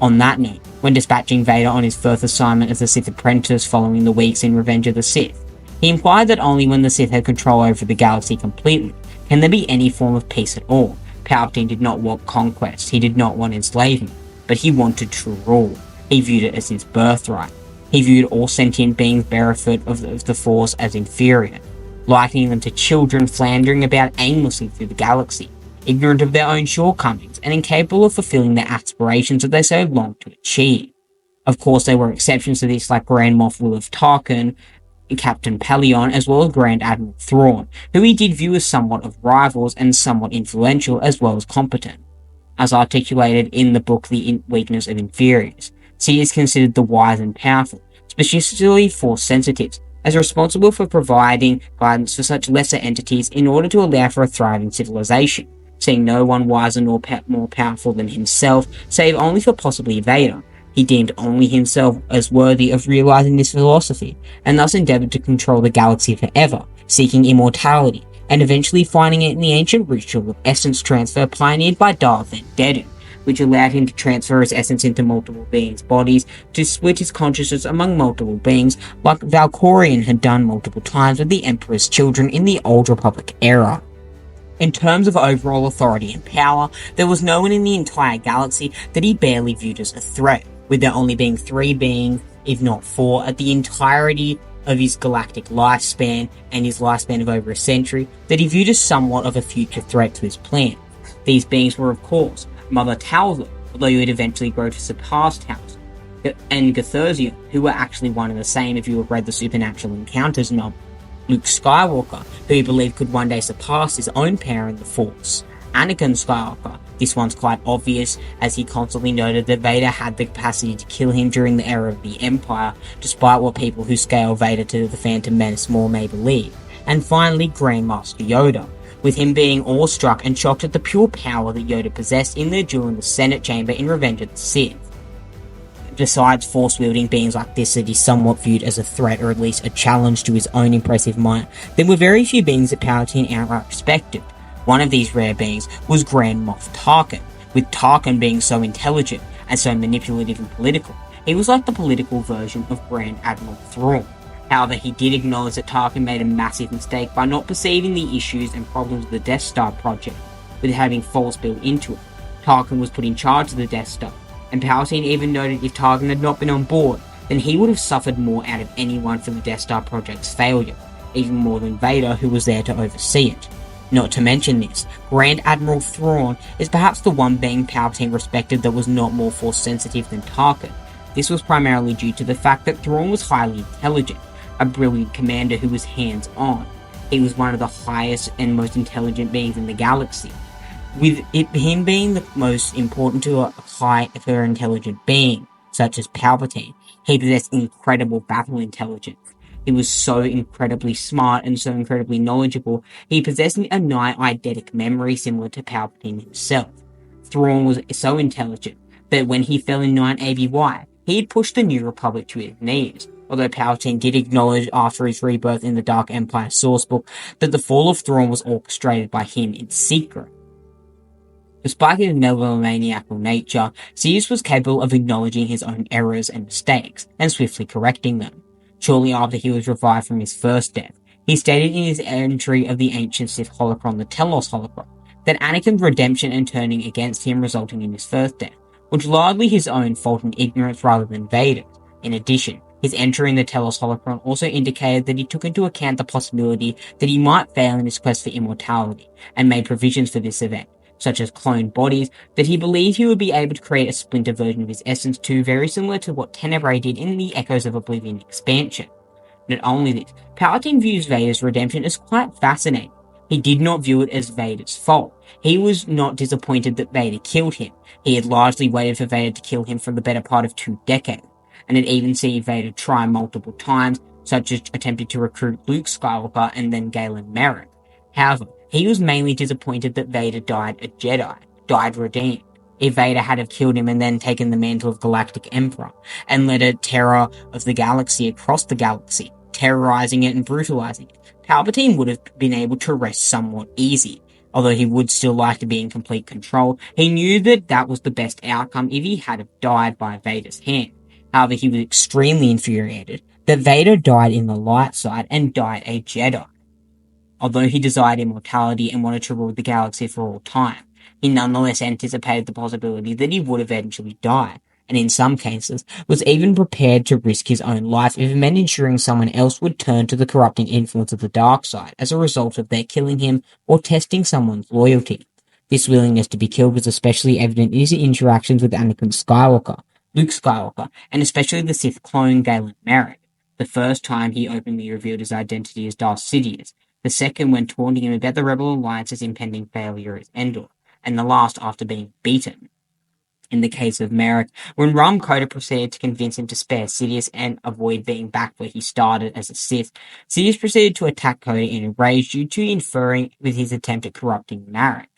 On that note, when dispatching Vader on his first assignment as the Sith Apprentice following the weeks in Revenge of the Sith, he implied that only when the Sith had control over the galaxy completely can there be any form of peace at all. Palpatine did not want conquest, he did not want enslavement, but he wanted true rule. He viewed it as his birthright. He viewed all sentient beings barefoot of the Force as inferior, likening them to children floundering about aimlessly through the galaxy, ignorant of their own shortcomings, and incapable of fulfilling their aspirations that they so longed to achieve. Of course, there were exceptions to this, like Grand Moff Wilf Tarkin, Captain Pelion, as well as Grand Admiral Thrawn, who he did view as somewhat of rivals and somewhat influential as well as competent. As articulated in the book The Weakness of Inferiors, He is considered the wise and powerful, specifically Force sensitives, as responsible for providing guidance for such lesser entities in order to allow for a thriving civilization, seeing no one wiser nor more powerful than himself, save only for possibly Vader. He deemed only himself as worthy of realizing this philosophy, and thus endeavored to control the galaxy forever, seeking immortality, and eventually finding it in the ancient ritual of essence transfer pioneered by Darth Sidious, which allowed him to transfer his essence into multiple beings' bodies, to split his consciousness among multiple beings, like Valkorion had done multiple times with the Emperor's children in the Old Republic era. In terms of overall authority and power, there was no one in the entire galaxy that he barely viewed as a threat, with there only being 3 beings, if not 4, at the entirety of his galactic lifespan and his lifespan of over a century, that he viewed as somewhat of a future threat to his plan. These beings were, of course, Mother Talzin, although he would eventually grow to surpass Talzin, and Gatherzion, who were actually one and the same if you have read the Supernatural Encounters novel, Luke Skywalker, who he believed could one day surpass his own power in the Force, Anakin Skywalker. This one's quite obvious, as he constantly noted that Vader had the capacity to kill him during the era of the Empire, despite what people who scale Vader to the Phantom Menace more may believe. And finally, Grandmaster Yoda, with him being awestruck and shocked at the pure power that Yoda possessed in their duel in the Senate Chamber in Revenge of the Sith. Besides force-wielding beings like this that he somewhat viewed as a threat or at least a challenge to his own impressive might, there were very few beings that Palpatine outright respected. One of these rare beings was Grand Moff Tarkin, with Tarkin being so intelligent and so manipulative and political. He was like the political version of Grand Admiral Thrawn. However, he did acknowledge that Tarkin made a massive mistake by not perceiving the issues and problems of the Death Star project, with having Force built into it. Tarkin was put in charge of the Death Star, and Palpatine even noted if Tarkin had not been on board, then he would have suffered more out of anyone for the Death Star project's failure, even more than Vader, who was there to oversee it. Not to mention this, Grand Admiral Thrawn is perhaps the one being Palpatine respected that was not more Force sensitive than Tarkin. This was primarily due to the fact that Thrawn was highly intelligent, a brilliant commander who was hands-on. He was one of the highest and most intelligent beings in the galaxy. With him being the most important to a hyper-intelligent being, such as Palpatine, he possessed incredible battle intelligence. He was so incredibly smart and so incredibly knowledgeable, he possessed a nigh eidetic memory similar to Palpatine himself. Thrawn was so intelligent that when he fell in 9 ABY, he had pushed the New Republic to its knees, although Palpatine did acknowledge after his rebirth in the Dark Empire sourcebook that the fall of Thrawn was orchestrated by him in secret. Despite his megalomaniacal nature, Sidious was capable of acknowledging his own errors and mistakes, and swiftly correcting them. Shortly after he was revived from his first death, he stated in his entry of the ancient Sith holocron, the Telos holocron, that Anakin's redemption and turning against him resulting in his first death, was largely his own fault and ignorance rather than Vader's. In addition, his entry in the Telos holocron also indicated that he took into account the possibility that he might fail in his quest for immortality, and made provisions for this event, such as cloned bodies, that he believed he would be able to create a splinter version of his essence too, very similar to what Tenebrae did in the Echoes of Oblivion expansion. Not only this, Palpatine views Vader's redemption as quite fascinating. He did not view it as Vader's fault. He was not disappointed that Vader killed him. He had largely waited for Vader to kill him for the better part of 2 decades, and had even seen Vader try multiple times, such as attempting to recruit Luke Skywalker and then Galen Merrick. However, he was mainly disappointed that Vader died a Jedi, died redeemed. If Vader had have killed him and then taken the mantle of Galactic Emperor, and led a terror of the galaxy across the galaxy, terrorizing it and brutalizing it, Palpatine would have been able to rest somewhat easy. Although he would still like to be in complete control, he knew that that was the best outcome if he had have died by Vader's hand. However, he was extremely infuriated that Vader died in the light side and died a Jedi. Although he desired immortality and wanted to rule the galaxy for all time, he nonetheless anticipated the possibility that he would eventually die, and in some cases was even prepared to risk his own life if it meant ensuring someone else would turn to the corrupting influence of the dark side as a result of their killing him or testing someone's loyalty. This willingness to be killed was especially evident in his interactions with Anakin Skywalker, Luke Skywalker, and especially the Sith clone Galen Merrick. The first time he openly revealed his identity as Darth Sidious, the second when taunting him about the Rebel Alliance's impending failure as Endor, and the last after being beaten. In the case of Merrick, when Ram Koda proceeded to convince him to spare Sidious and avoid being back where he started as a Sith, Sidious proceeded to attack Koda in a rage due to interfering with his attempt at corrupting Merrick,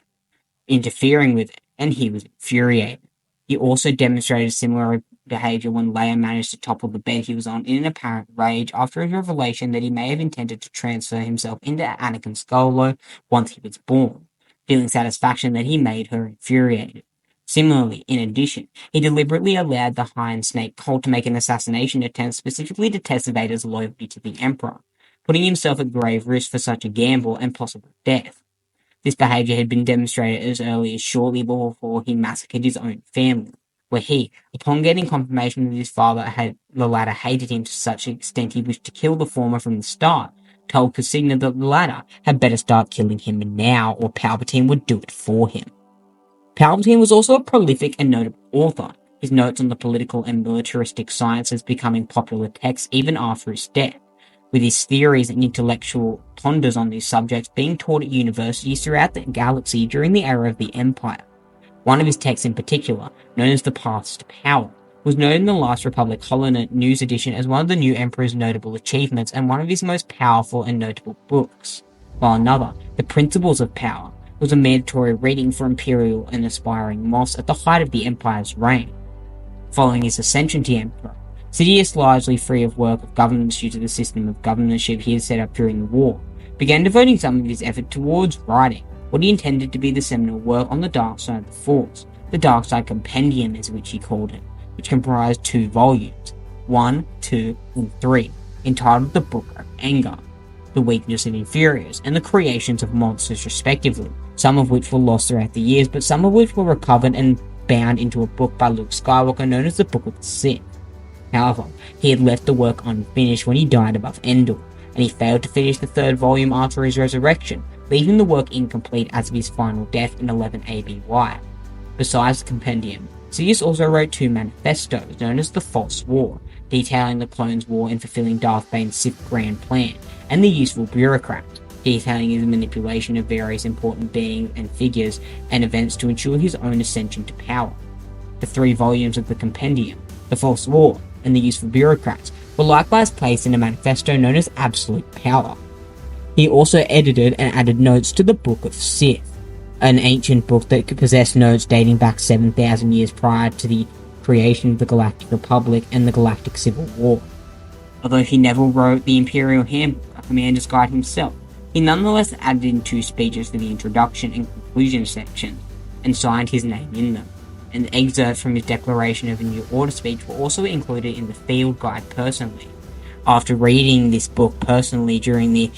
interfering with it, and he was infuriated. He also demonstrated similar behavior when Leia managed to topple the bed he was on in an apparent rage after his revelation that he may have intended to transfer himself into Anakin's skull once he was born, feeling satisfaction that he made her infuriated. Similarly, in addition, he deliberately allowed the Hind Snake cult to make an assassination attempt specifically to test Vader's loyalty to the Emperor, putting himself at grave risk for such a gamble and possible death. This behavior had been demonstrated as early as shortly before he massacred his own family, where he, upon getting confirmation that his father the latter hated him to such an extent he wished to kill the former from the start, told Casigna that the latter had better start killing him now or Palpatine would do it for him. Palpatine was also a prolific and notable author, his notes on the political and militaristic sciences becoming popular texts even after his death, with his theories and intellectual ponders on these subjects being taught at universities throughout the galaxy during the era of the Empire. One of his texts in particular, known as The Paths to Power, was noted in the Last Republic Holonet News Edition as one of the new Emperor's notable achievements and one of his most powerful and notable books, while another, The Principles of Power, was a mandatory reading for imperial and aspiring Moffs at the height of the Empire's reign. Following his ascension to Emperor, Sidious, largely free of work of governance due to the system of governorship he had set up during the war, began devoting some of his effort towards writing what he intended to be the seminal work on the dark side of the Force, the Dark Side Compendium as which he called it, which comprised 2 volumes, 1, 2, and 3, entitled The Book of Anger, The Weakness of Inferiors, and the Creations of Monsters respectively, some of which were lost throughout the years, but some of which were recovered and bound into a book by Luke Skywalker known as the Book of the Sith. However, he had left the work unfinished when he died above Endor, and he failed to finish the 3rd volume after his resurrection, leaving the work incomplete as of his final death in 11 ABY. Besides the compendium, Sidious also wrote 2 manifestos known as the False War, detailing the clones' war in fulfilling Darth Bane's Sith grand plan, and the Useful Bureaucrat, detailing his manipulation of various important beings and figures and events to ensure his own ascension to power. The 3 volumes of the compendium, the False War, and the Useful Bureaucrats were likewise placed in a manifesto known as Absolute Power. He also edited and added notes to the Book of Sith, an ancient book that possessed notes dating back 7,000 years prior to the creation of the Galactic Republic and the Galactic Civil War. Although he never wrote the Imperial Handbook, a Commander's Guide himself, he nonetheless added in 2 speeches for the introduction and conclusion sections. and signed his name in them. And excerpts from his Declaration of a New Order speech were also included in the field guide personally. After reading this book personally during the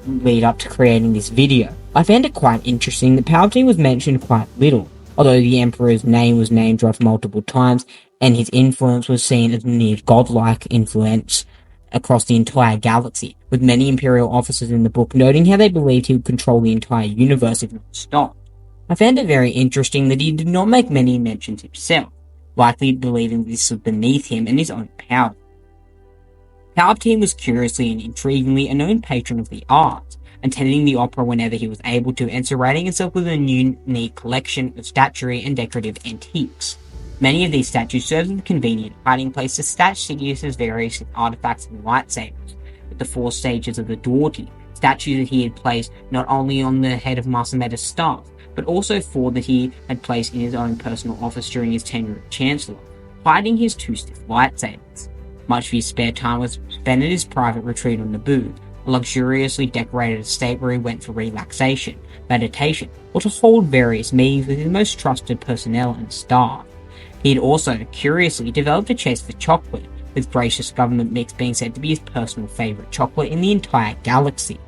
lead up to creating this video, I found it quite interesting that Palpatine was mentioned quite little, although the Emperor's name was name dropped multiple times, and his influence was seen as near godlike influence across the entire galaxy, with many Imperial officers in the book noting how they believed he would control the entire universe if not stopped. I found it very interesting that he did not make many mentions himself, likely believing this was beneath him and his own power. Palpatine was curiously and intriguingly a known patron of the arts, attending the opera whenever he was able to and surrounding himself with a unique collection of statuary and decorative antiques. Many of these statues served as a convenient hiding place to stash Sidious's various artifacts and lightsabers, with the 4 stages of the Dorti, statues that he had placed not only on the head of Master Meda's staff, but also 4 that he had placed in his own personal office during his tenure as Chancellor, hiding his 2 stiff lightsabers. Much of his spare time was spent at his private retreat on Naboo, a luxuriously decorated estate where he went for relaxation, meditation, or to hold various meetings with his most trusted personnel and staff. He had also, curiously, developed a taste for chocolate, with Gracious Government Mix being said to be his personal favourite chocolate in the entire galaxy.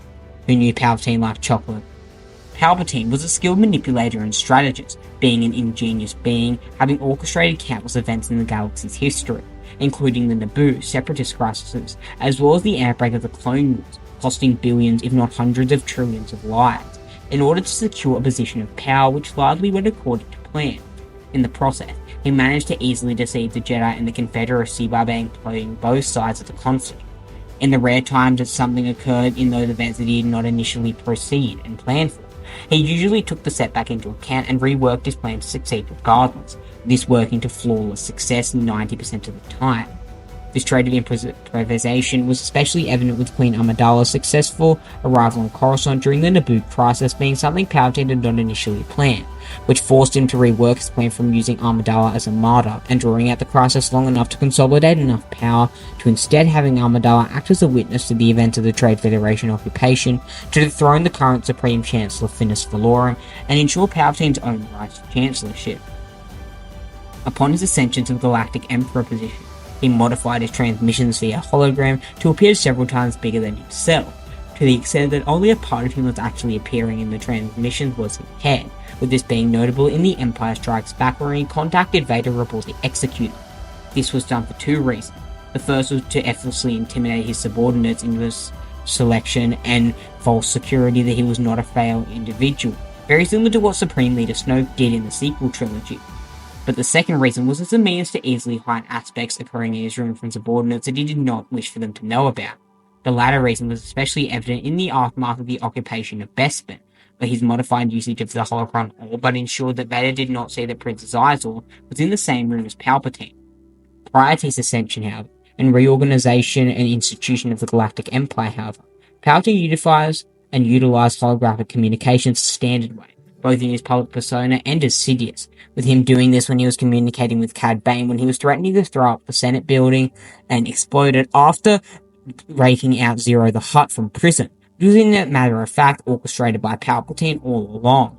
Who knew Palpatine liked chocolate? Palpatine was a skilled manipulator and strategist, being an ingenious being, having orchestrated countless events in the galaxy's history, including the Naboo separatist crises, as well as the outbreak of the Clone Wars, costing billions if not hundreds of trillions of lives, in order to secure a position of power which largely went according to plan. In the process, he managed to easily deceive the Jedi and the Confederacy by playing both sides of the conflict. In the rare times that something occurred in those events that he did not initially proceed and plan for, he usually took the setback into account and reworked his plan to succeed regardless, this working to flawless success 90% of the time. This trait of improvisation was especially evident with Queen Amidala's successful arrival on Coruscant during the Naboo crisis being something Palpatine did not initially plan, which forced him to rework his plan from using Amidala as a martyr and drawing out the crisis long enough to consolidate enough power to instead having Amidala act as a witness to the events of the Trade Federation occupation to dethrone the current Supreme Chancellor Finis Valorum and ensure Palpatine's own right to chancellorship. Upon his ascension to the Galactic Emperor position, he modified his transmissions via hologram to appear several times bigger than himself, to the extent that only a part of him was actually appearing in the transmissions was his head, with this being notable in The Empire Strikes Back where he contacted Vader reportedly executed. This was done for 2 reasons. The first was to effortlessly intimidate his subordinates into his selection and false security that he was not a failed individual, very similar to what Supreme Leader Snoke did in the sequel trilogy. But the second reason was as a means to easily hide aspects occurring in his room from subordinates that he did not wish for them to know about. The latter reason was especially evident in the aftermath of the occupation of Bespin, where his modified usage of the holocron orb but ensured that Vader did not see that Princess Izor was in the same room as Palpatine. Prior to his ascension, however, and reorganization and institution of the Galactic Empire, however, Palpatine unifies and utilized holographic communications the standard way, both in his public persona and as Sidious, with him doing this when he was communicating with Cad Bane when he was threatening to throw up the Senate building and exploded after raking out Zero the Hutt from prison, using that matter of fact orchestrated by Palpatine all along.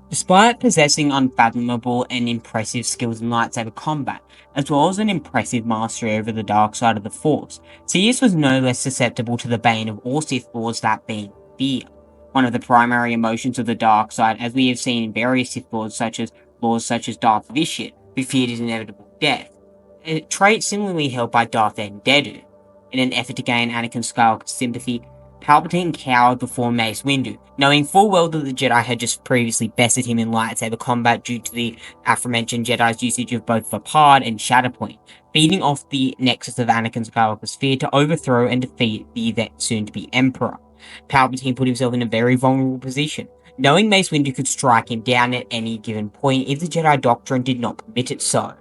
Despite possessing unfathomable and impressive skills in lightsaber combat, as well as an impressive mastery over the dark side of the Force, Sidious was no less susceptible to the bane of all Sith Lords, that being fear. One of the primary emotions of the dark side, as we have seen in various Sith Lords such as Darth Vitiate, who feared his inevitable death, a trait similarly held by Darth Endedu. In an effort to gain Anakin Skywalker's sympathy, Palpatine cowered before Mace Windu, knowing full well that the Jedi had just previously bested him in lightsaber combat due to the aforementioned Jedi's usage of both Vapad and Shatterpoint, feeding off the nexus of Anakin Skywalker's fear to overthrow and defeat the soon-to-be Emperor. Palpatine put himself in a very vulnerable position, knowing Mace Windu could strike him down at any given point if the Jedi Doctrine did not permit it so.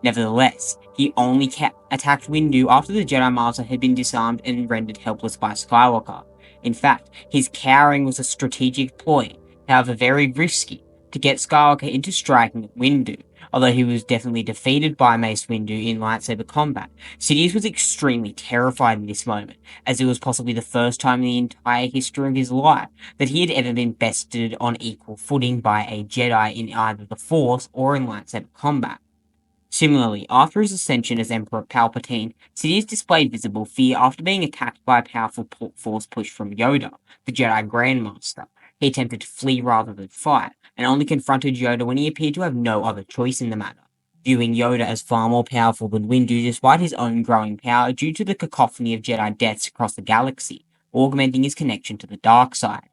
Nevertheless, he only attacked Windu after the Jedi Master had been disarmed and rendered helpless by Skywalker. In fact, his cowering was a strategic ploy, however very risky, to get Skywalker into striking at Windu. Although he was definitely defeated by Mace Windu in lightsaber combat, Sidious was extremely terrified in this moment, as it was possibly the first time in the entire history of his life that he had ever been bested on equal footing by a Jedi in either the Force or in lightsaber combat. Similarly, after his ascension as Emperor Palpatine, Sidious displayed visible fear after being attacked by a powerful force push from Yoda, the Jedi Grandmaster. He attempted to flee rather than fight, and only confronted Yoda when he appeared to have no other choice in the matter, viewing Yoda as far more powerful than Windu despite his own growing power due to the cacophony of Jedi deaths across the galaxy, augmenting his connection to the dark side.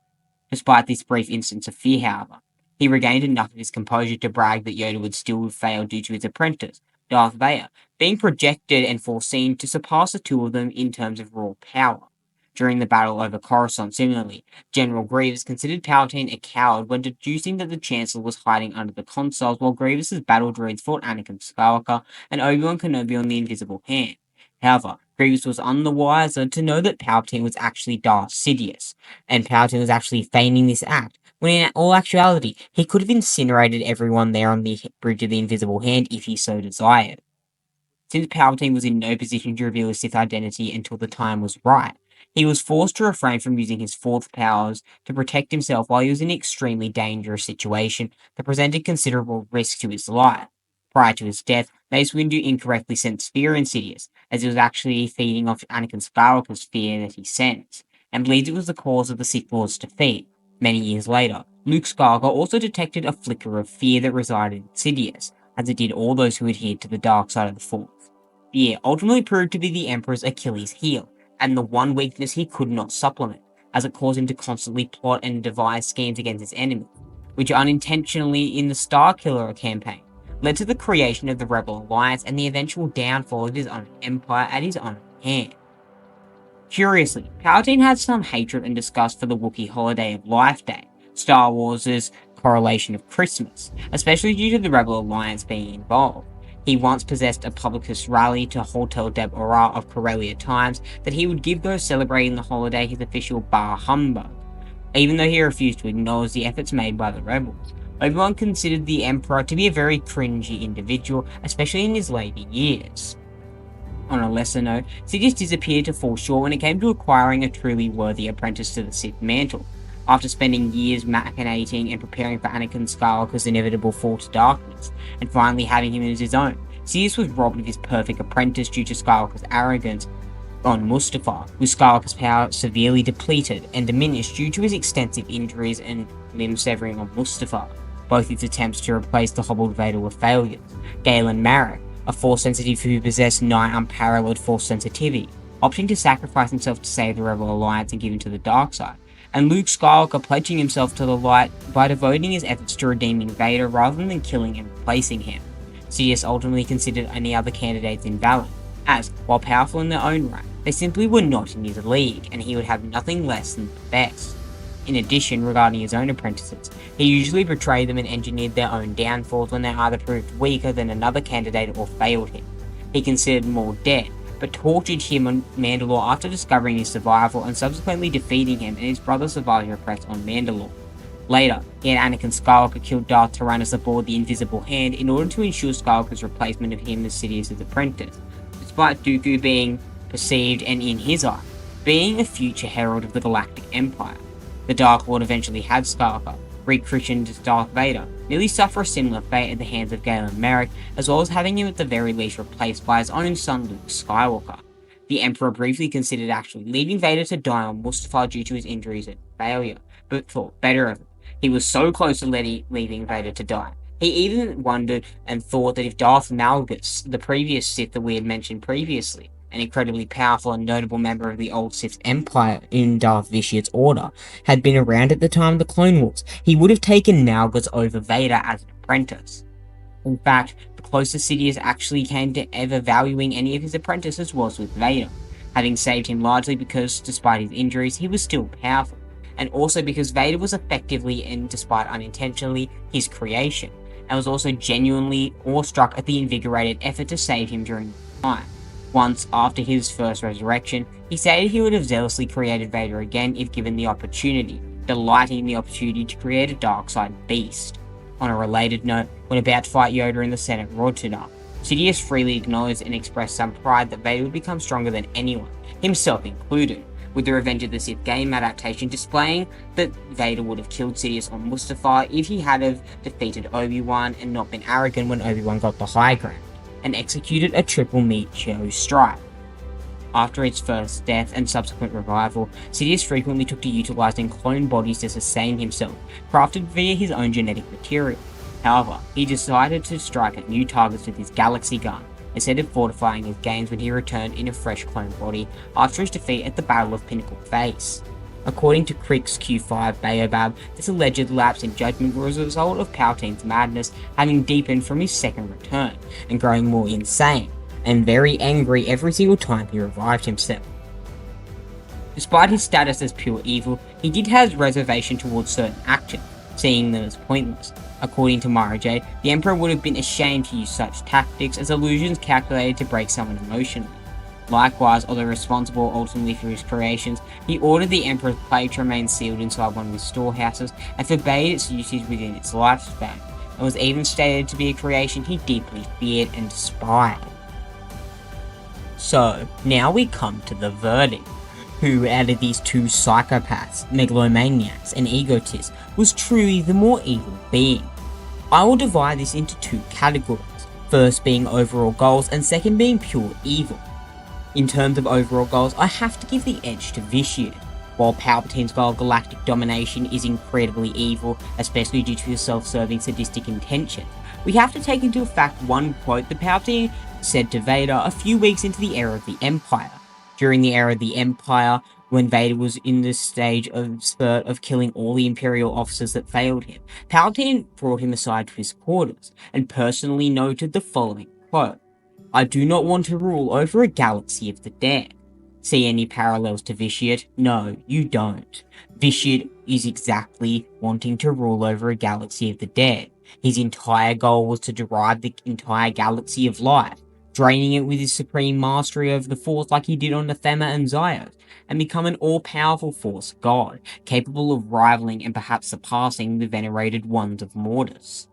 Despite this brief instance of fear, however, he regained enough of his composure to brag that Yoda would still fail due to his apprentice, Darth Vader, being projected and foreseen to surpass the two of them in terms of raw power. During the battle over Coruscant, similarly, General Grievous considered Palpatine a coward when deducing that the Chancellor was hiding under the consoles while Grievous's battle droids fought Anakin Skywalker and Obi-Wan Kenobi on the Invisible Hand. However, Grievous was none the wiser to know that Palpatine was actually Darth Sidious, and Palpatine was actually feigning this act, when in all actuality, he could have incinerated everyone there on the bridge of the Invisible Hand if he so desired. Since Palpatine was in no position to reveal his Sith identity until the time was right, he was forced to refrain from using his fourth powers to protect himself while he was in an extremely dangerous situation that presented considerable risk to his life. Prior to his death, Mace Windu incorrectly sensed fear in Sidious, as he was actually feeding off Anakin Skywalker's fear that he sensed, and believes it was the cause of the Sith Lord's defeat. Many years later, Luke Skywalker also detected a flicker of fear that resided in Sidious, as it did all those who adhered to the dark side of the Force. Fear ultimately proved to be the Emperor's Achilles heel, and the one weakness he could not supplement, as it caused him to constantly plot and devise schemes against his enemies, which unintentionally in the Starkiller campaign led to the creation of the Rebel Alliance and the eventual downfall of his own empire at his own hand. Curiously, Palpatine had some hatred and disgust for the Wookiee holiday of Life Day, Star Wars' correlation of Christmas, especially due to the Rebel Alliance being involved. He once possessed a publicist rally to Hotel Deb Aura of Corellia Times that he would give those celebrating the holiday his official bar humbug, even though he refused to acknowledge the efforts made by the rebels. Obi-Wan considered the Emperor to be a very cringy individual, especially in his later years. On a lesser note, Sidious disappeared to fall short when it came to acquiring a truly worthy apprentice to the Sith mantle. After spending years machinating and preparing for Anakin Skywalker's inevitable fall to darkness, and finally having him as his own, Sidious was robbed of his perfect apprentice due to Skywalker's arrogance on Mustafar, with Skywalker's power severely depleted and diminished due to his extensive injuries and limb severing on Mustafar. Both his attempts to replace the hobbled Vader were failures. Galen Marek, a Force sensitive who possessed nigh unparalleled Force sensitivity, opting to sacrifice himself to save the Rebel Alliance and give in to the dark side, and Luke Skywalker pledging himself to the light by devoting his efforts to redeeming Vader rather than killing and replacing him. Sidious ultimately considered any other candidates invalid, as, while powerful in their own right, they simply were not in his league, and he would have nothing less than the best. In addition, regarding his own apprentices, he usually betrayed them and engineered their own downfalls when they either proved weaker than another candidate or failed him. He considered Maul dead, but tortured him on Mandalore after discovering his survival and subsequently defeating him and his brother surviving a press on Mandalore. Later, he had Anakin Skywalker kill Darth Tyrannus aboard the Invisible Hand in order to ensure Skywalker's replacement of him as Sidious's apprentice, despite Dooku being perceived and in his eye, being a future herald of the Galactic Empire. The Dark Lord eventually had Skywalker, rechristened as Darth Vader, nearly suffer a similar fate at the hands of Galen Marek, as well as having him at the very least replaced by his own son Luke Skywalker. The Emperor briefly considered actually leaving Vader to die on Mustafar due to his injuries and failure, but thought better of it. He was so close to leaving Vader to die. He even wondered and thought that if Darth Malgus, the previous Sith that we had mentioned previously, an incredibly powerful and notable member of the old Sith Empire in Darth Vitia's order, had been around at the time of the Clone Wars, he would have taken Malgus over Vader as an apprentice. In fact, the closest Sidious actually came to ever valuing any of his apprentices was with Vader, having saved him largely because, despite his injuries, he was still powerful, and also because Vader was effectively, and despite unintentionally, his creation, and was also genuinely awestruck at the invigorated effort to save him during the time. Once, after his first resurrection, he stated he would have zealously created Vader again if given the opportunity, delighting in the opportunity to create a dark side beast. On a related note, when about to fight Yoda in the Senate Rotunda, Sidious freely acknowledged and expressed some pride that Vader would become stronger than anyone, himself included, with the Revenge of the Sith game adaptation displaying that Vader would have killed Sidious on Mustafar if he had have defeated Obi-Wan and not been arrogant when Obi-Wan got the high ground, and executed a triple meteor strike. After its first death and subsequent revival, Sidious frequently took to utilizing clone bodies to sustain himself, crafted via his own genetic material. However, he decided to strike at new targets with his galaxy gun, instead of fortifying his gains when he returned in a fresh clone body after his defeat at the Battle of Pinnacle Face. According to Crick's Q5 Baobab, this alleged lapse in judgment was a result of Palpatine's madness having deepened from his second return, and growing more insane, and very angry every single time he revived himself. Despite his status as pure evil, he did have reservation towards certain actions, seeing them as pointless. According to Mara Jade, the Emperor would have been ashamed to use such tactics as illusions calculated to break someone emotionally. Likewise, although responsible ultimately for his creations, he ordered the Emperor's plague to remain sealed inside one of his storehouses and forbade its usage within its lifespan, and was even stated to be a creation he deeply feared and despised. So, now we come to the verdict. Who out of these two psychopaths, megalomaniacs, and egotists was truly the more evil being? I will divide this into two categories, first being overall goals and second being pure evil. In terms of overall goals, I have to give the edge to Vitiate. While Palpatine's goal of galactic domination is incredibly evil, especially due to his self-serving sadistic intention, we have to take into effect one quote that Palpatine said to Vader a few weeks into the era of the Empire. During the era of the Empire, when Vader was in the stage of spurt of killing all the Imperial officers that failed him, Palpatine brought him aside to his quarters, and personally noted the following quote, "I do not want to rule over a galaxy of the dead." See any parallels to Vitiate? No, you don't. Vitiate is exactly wanting to rule over a galaxy of the dead. His entire goal was to derive the entire galaxy of life, draining it with his supreme mastery over the Force like he did on Nathema and Zyos, and become an all-powerful Force god, capable of rivaling and perhaps surpassing the venerated ones of Mortis.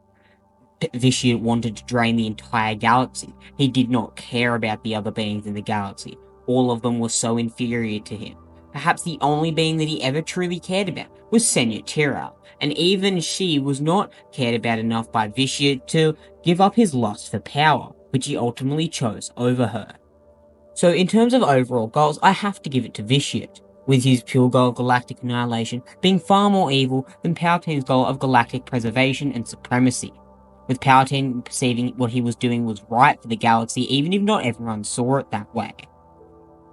Vitiate wanted to drain the entire galaxy. He did not care about the other beings in the galaxy. All of them were so inferior to him. Perhaps the only being that he ever truly cared about was Senya Tira, and even she was not cared about enough by Vitiate to give up his lust for power, which he ultimately chose over her. So in terms of overall goals, I have to give it to Vitiate, with his pure goal of galactic annihilation being far more evil than Palpatine's goal of galactic preservation and supremacy, with Palpatine perceiving what he was doing was right for the galaxy even if not everyone saw it that way.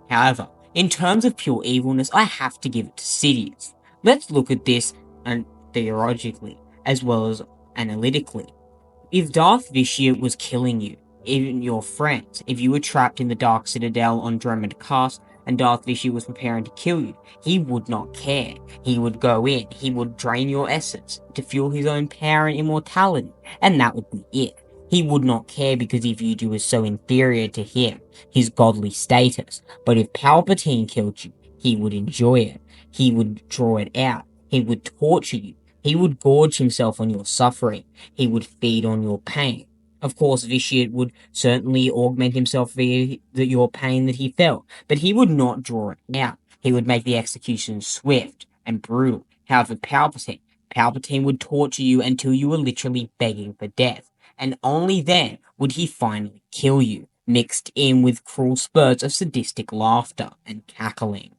However, in terms of pure evilness, I have to give it to Sidious. Let's look at this theologically, as well as analytically. If Darth Vitiate was killing you, even your friends, if you were trapped in the Dark Citadel on Dromund Cast and Darth Vitiate was preparing to kill you, he would not care. He would go in, he would drain your essence to fuel his own power and immortality, and that would be it. He would not care because he viewed you as so inferior to him, his godly status. But if Palpatine killed you, he would enjoy it. He would draw it out. He would torture you. He would gorge himself on your suffering. He would feed on your pain. Of course, Vitiate would certainly augment himself via your pain that he felt, but he would not draw it out. He would make the execution swift and brutal. However, Palpatine would torture you until you were literally begging for death, and only then would he finally kill you, mixed in with cruel spurts of sadistic laughter and cackling.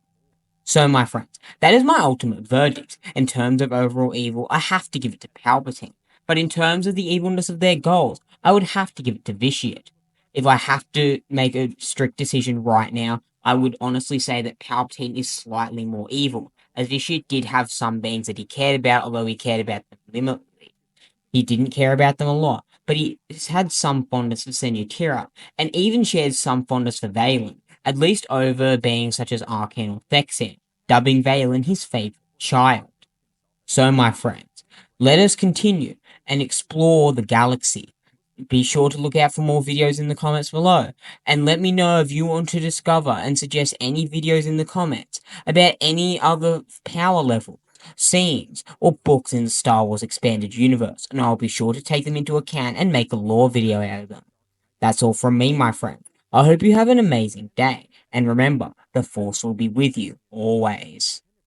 So my friends, that is my ultimate verdict. In terms of overall evil, I have to give it to Palpatine, but in terms of the evilness of their goals, I would have to give it to Vitiate. If I have to make a strict decision right now, I would honestly say that Palpatine is slightly more evil, as Vitiate did have some beings that he cared about, although he cared about them limitedly. He didn't care about them a lot, but he had some fondness for Senya Tira, and even shared some fondness for Valen, at least over beings such as Arcan or Thexan, dubbing Valen his favourite child. So my friends, let us continue and explore the galaxy. Be sure to look out for more videos in the comments below, and let me know if you want to discover and suggest any videos in the comments about any other power level scenes, or books in the Star Wars Expanded Universe, and I'll be sure to take them into account and make a lore video out of them. That's all from me, my friend. I hope you have an amazing day, and remember, the Force will be with you always.